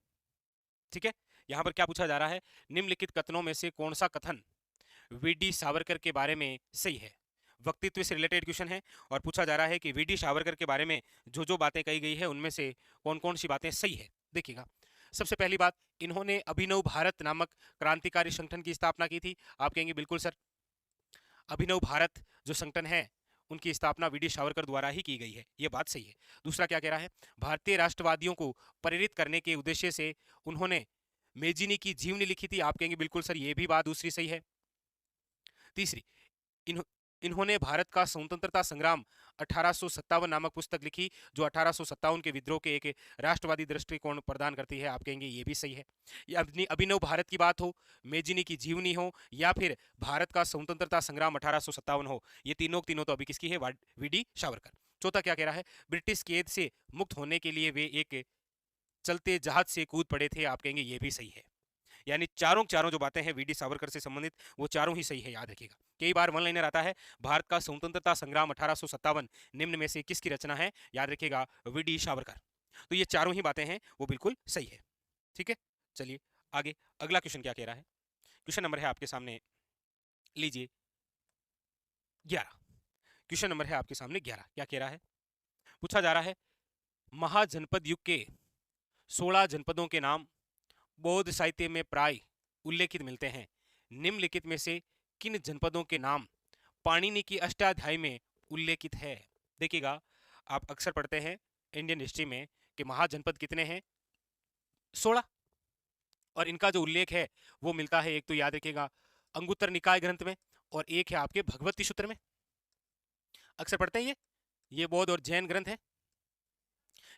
Speaker 1: ठीक है, यहां पर क्या पूछा जा रहा है, निम्नलिखित कथनों में से कौन सा कथन वीडी सावरकर के बारे में सही है। वक्तित्व से रिलेटेड क्वेश्चन है और पूछा जा रहा है कि वीडी सावरकर के बारे में जो जो बातें कही गई है उनमें से कौन कौन सी बातें सही है। देखिएगा, सबसे पहली बात, इन्होंने अभिनव भारत नामक क्रांतिकारी संगठन की स्थापना की थी। आप कहेंगे बिल्कुल सर, अभिनव भारत जो संगठन है उनकी स्थापना वीडी सावरकर द्वारा ही की गई है, ये बात सही है। दूसरा क्या कह रहा है, भारतीय राष्ट्रवादियों को प्रेरित करने के उद्देश्य से उन्होंने मेजिनी की जीवनी लिखी थी। आप कहेंगे बिल्कुल सर, ये भी बात दूसरी सही है। तीसरी, इन्होंने भारत का स्वतंत्रता संग्राम 1857 नामक पुस्तक लिखी, जो 1857 के विद्रोह के एक राष्ट्रवादी दृष्टिकोण प्रदान करती है। आप कहेंगे ये भी सही है। ये अभिनव भारत की बात हो, मेजिनी की जीवनी हो, या फिर भारत का स्वतंत्रता संग्राम 1857 हो, ये तीनों तीनों तो अभी किसकी है, वीडी सावरकर। चौथा क्या कह रहा है, ब्रिटिश कैद से मुक्त होने के लिए वे एक चलते जहाज से कूद पड़े थे। आप कहेंगे ये भी सही है। यानी चारों चारों जो बातें हैं वीडी सावरकर से संबंधित, वो चारों ही सही है। याद रखिएगा, कई बार वन लाइनर आता है, भारत का स्वतंत्रता संग्राम 1857 निम्न में से किसकी रचना है, याद रखिएगा वीडी सावरकर। तो ये चारों ही बातें हैं वो बिल्कुल सही है। ठीक है, चलिए आगे, अगला क्वेश्चन क्या कह रहा है। क्वेश्चन नंबर है आपके सामने, लीजिए 11। क्वेश्चन नंबर है आपके सामने 11। क्या कह रहा है, पूछा जा रहा है, महाजनपद युग के 16 जनपदों के नाम बौद्ध साहित्य में प्राय उल्लेखित मिलते हैं। निम्नलिखित में से किन जनपदों के नाम पाणिनि की अष्टाध्यायी में उल्लेखित है। देखिएगा, आप अक्सर पढ़ते हैं इंडियन हिस्ट्री में कि महाजनपद कितने हैं, 16, और इनका जो उल्लेख है वो मिलता है, एक तो याद रखिएगा अंगुत्तर निकाय ग्रंथ में, और एक है आपके भगवती सूत्र में। अक्सर पढ़ते हैं ये बौद्ध और जैन ग्रंथ है।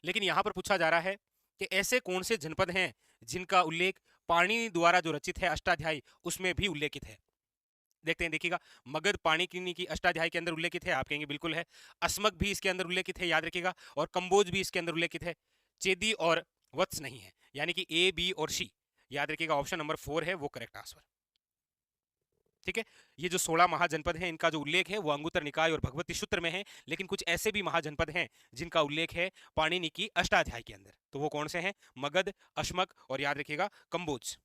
Speaker 1: लेकिन यहां पर पूछा जा रहा है कि ऐसे कौन से जनपद हैं जिनका उल्लेख पाणिनि द्वारा जो रचित है अष्टाध्यायी उसमें भी उल्लेखित है। देखते हैं, देखिएगा, मगध पाणिनि की अष्टाध्यायी के अंदर उल्लेखित है, आप कहेंगे बिल्कुल है। अस्मक भी इसके अंदर उल्लेखित है, याद रखिएगा, और कंबोज भी इसके अंदर उल्लेखित है। चेदी और वत्स नहीं है, यानी कि ए, बी और सी, याद रखिएगा ऑप्शन नंबर 4 है वो करेक्ट आंसर। ठीक है, ये जो 16 महाजनपद हैं इनका जो उल्लेख है वो अंगुत्तर निकाय और भगवती सूत्र में है, लेकिन कुछ ऐसे भी महाजनपद हैं जिनका उल्लेख है पाणिनि की अष्टाध्यायी के अंदर। तो वो कौन से हैं? मगध, अश्मक और याद रखिएगा कंबोज।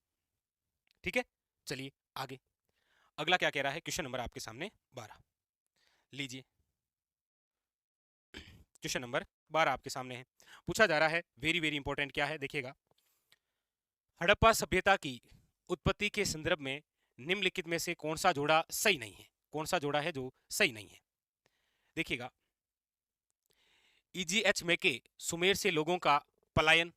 Speaker 1: ठीक है, चलिए आगे। अगला क्या कह रहा है? क्वेश्चन नंबर आपके सामने 12 लीजिए। क्वेश्चन नंबर 12 आपके सामने है, पूछा जा रहा है, वेरी वेरी इंपॉर्टेंट क्या है देखिएगा। हड़प्पा सभ्यता की उत्पत्ति के संदर्भ में निम्नलिखित में से कौन सा जोड़ा सही नहीं है? कौन सा जोड़ा है जो सही नहीं है? देखिएगा, EGH मेके सुमेर से लोगों का पलायन,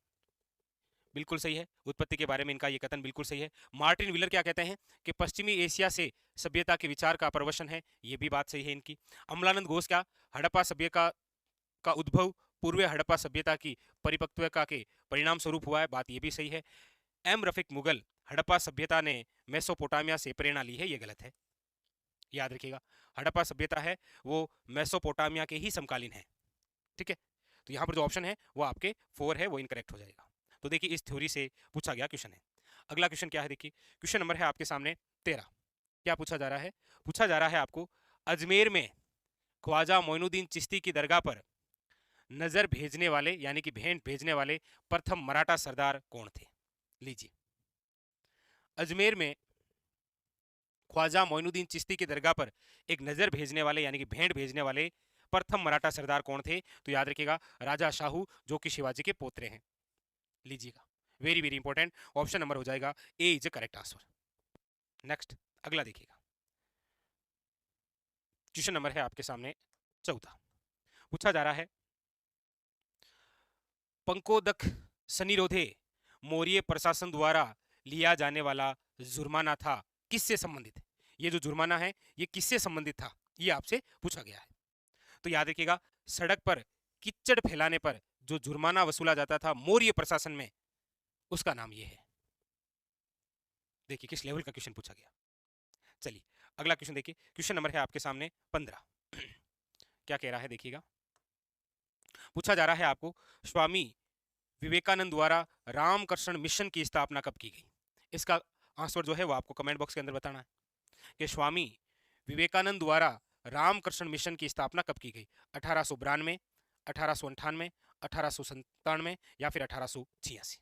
Speaker 1: बिल्कुल सही है। उत्पत्ति के बारे में इनका ये कथन बिल्कुल सही है। मार्टिन विलर क्या कहते हैं कि पश्चिमी एशिया से सभ्यता के विचार का प्रवशन है, ये भी बात सही है इनकी। अमलानंद घोष क्या, हड़प्पा सभ्यता का उद्भव पूर्व हड़प्पा सभ्यता की परिपक्वता के परिणाम स्वरूप हुआ है, बात ये भी सही है। एम रफीक मुगल, हड़प्पा सभ्यता ने मेसोपोटामिया से प्रेरणा ली है, ये गलत है। याद रखिएगा, हड़प्पा सभ्यता है वो मेसोपोटामिया के ही समकालीन है। ठीक है, तो यहाँ पर जो ऑप्शन है वो आपके 4 है, वो इनकरेक्ट हो जाएगा। तो देखिए, इस थ्योरी से पूछा गया क्वेश्चन है। अगला क्वेश्चन क्या है देखिए, क्वेश्चन नंबर है आपके सामने 13। क्या पूछा जा रहा है? पूछा जा रहा है आपको, अजमेर में ख्वाजा मोइनुद्दीन चिश्ती की दरगाह पर नजर भेजने वाले यानी कि भेंट भेजने वाले प्रथम मराठा सरदार कौन थे? लीजिए, अजमेर में ख्वाजा मोइनुद्दीन चिश्ती की दरगाह पर एक नजर भेजने वाले यानी कि भेंट भेजने वाले प्रथम मराठा सरदार कौन थे? तो याद रखिएगा, राजा शाहू, जो कि शिवाजी के पोतरे हैं। लीजिएगा, very very important, option number हो जाएगा A is a correct answer. Next, अगला देखिएगा, क्वेश्चन नंबर है आपके सामने 14। पूछा जा रहा है, पंकोदक सनिरोधे मौर्य प्रशासन द्वारा लिया जाने वाला जुर्माना था, किससे संबंधित है? ये जो जुर्माना है ये किससे संबंधित था, ये आपसे पूछा गया है। तो याद रखिएगा, सड़क पर कीचड़ फैलाने पर जो जुर्माना वसूला जाता था मौर्य प्रशासन में, उसका नाम ये है। देखिए किस लेवल का क्वेश्चन पूछा गया। चलिए अगला क्वेश्चन देखिए, क्वेश्चन नंबर है आपके सामने 15। क्या कह रहा है देखिएगा, पूछा जा रहा है आपको, स्वामी विवेकानंद द्वारा रामकृष्ण मिशन की स्थापना कब की गई? इसका आंसर जो है वो आपको कमेंट बॉक्स के अंदर बताना है कि स्वामी विवेकानंद द्वारा रामकृष्ण मिशन की स्थापना कब की गई? 1892, 1898, 1897 या फिर 1886?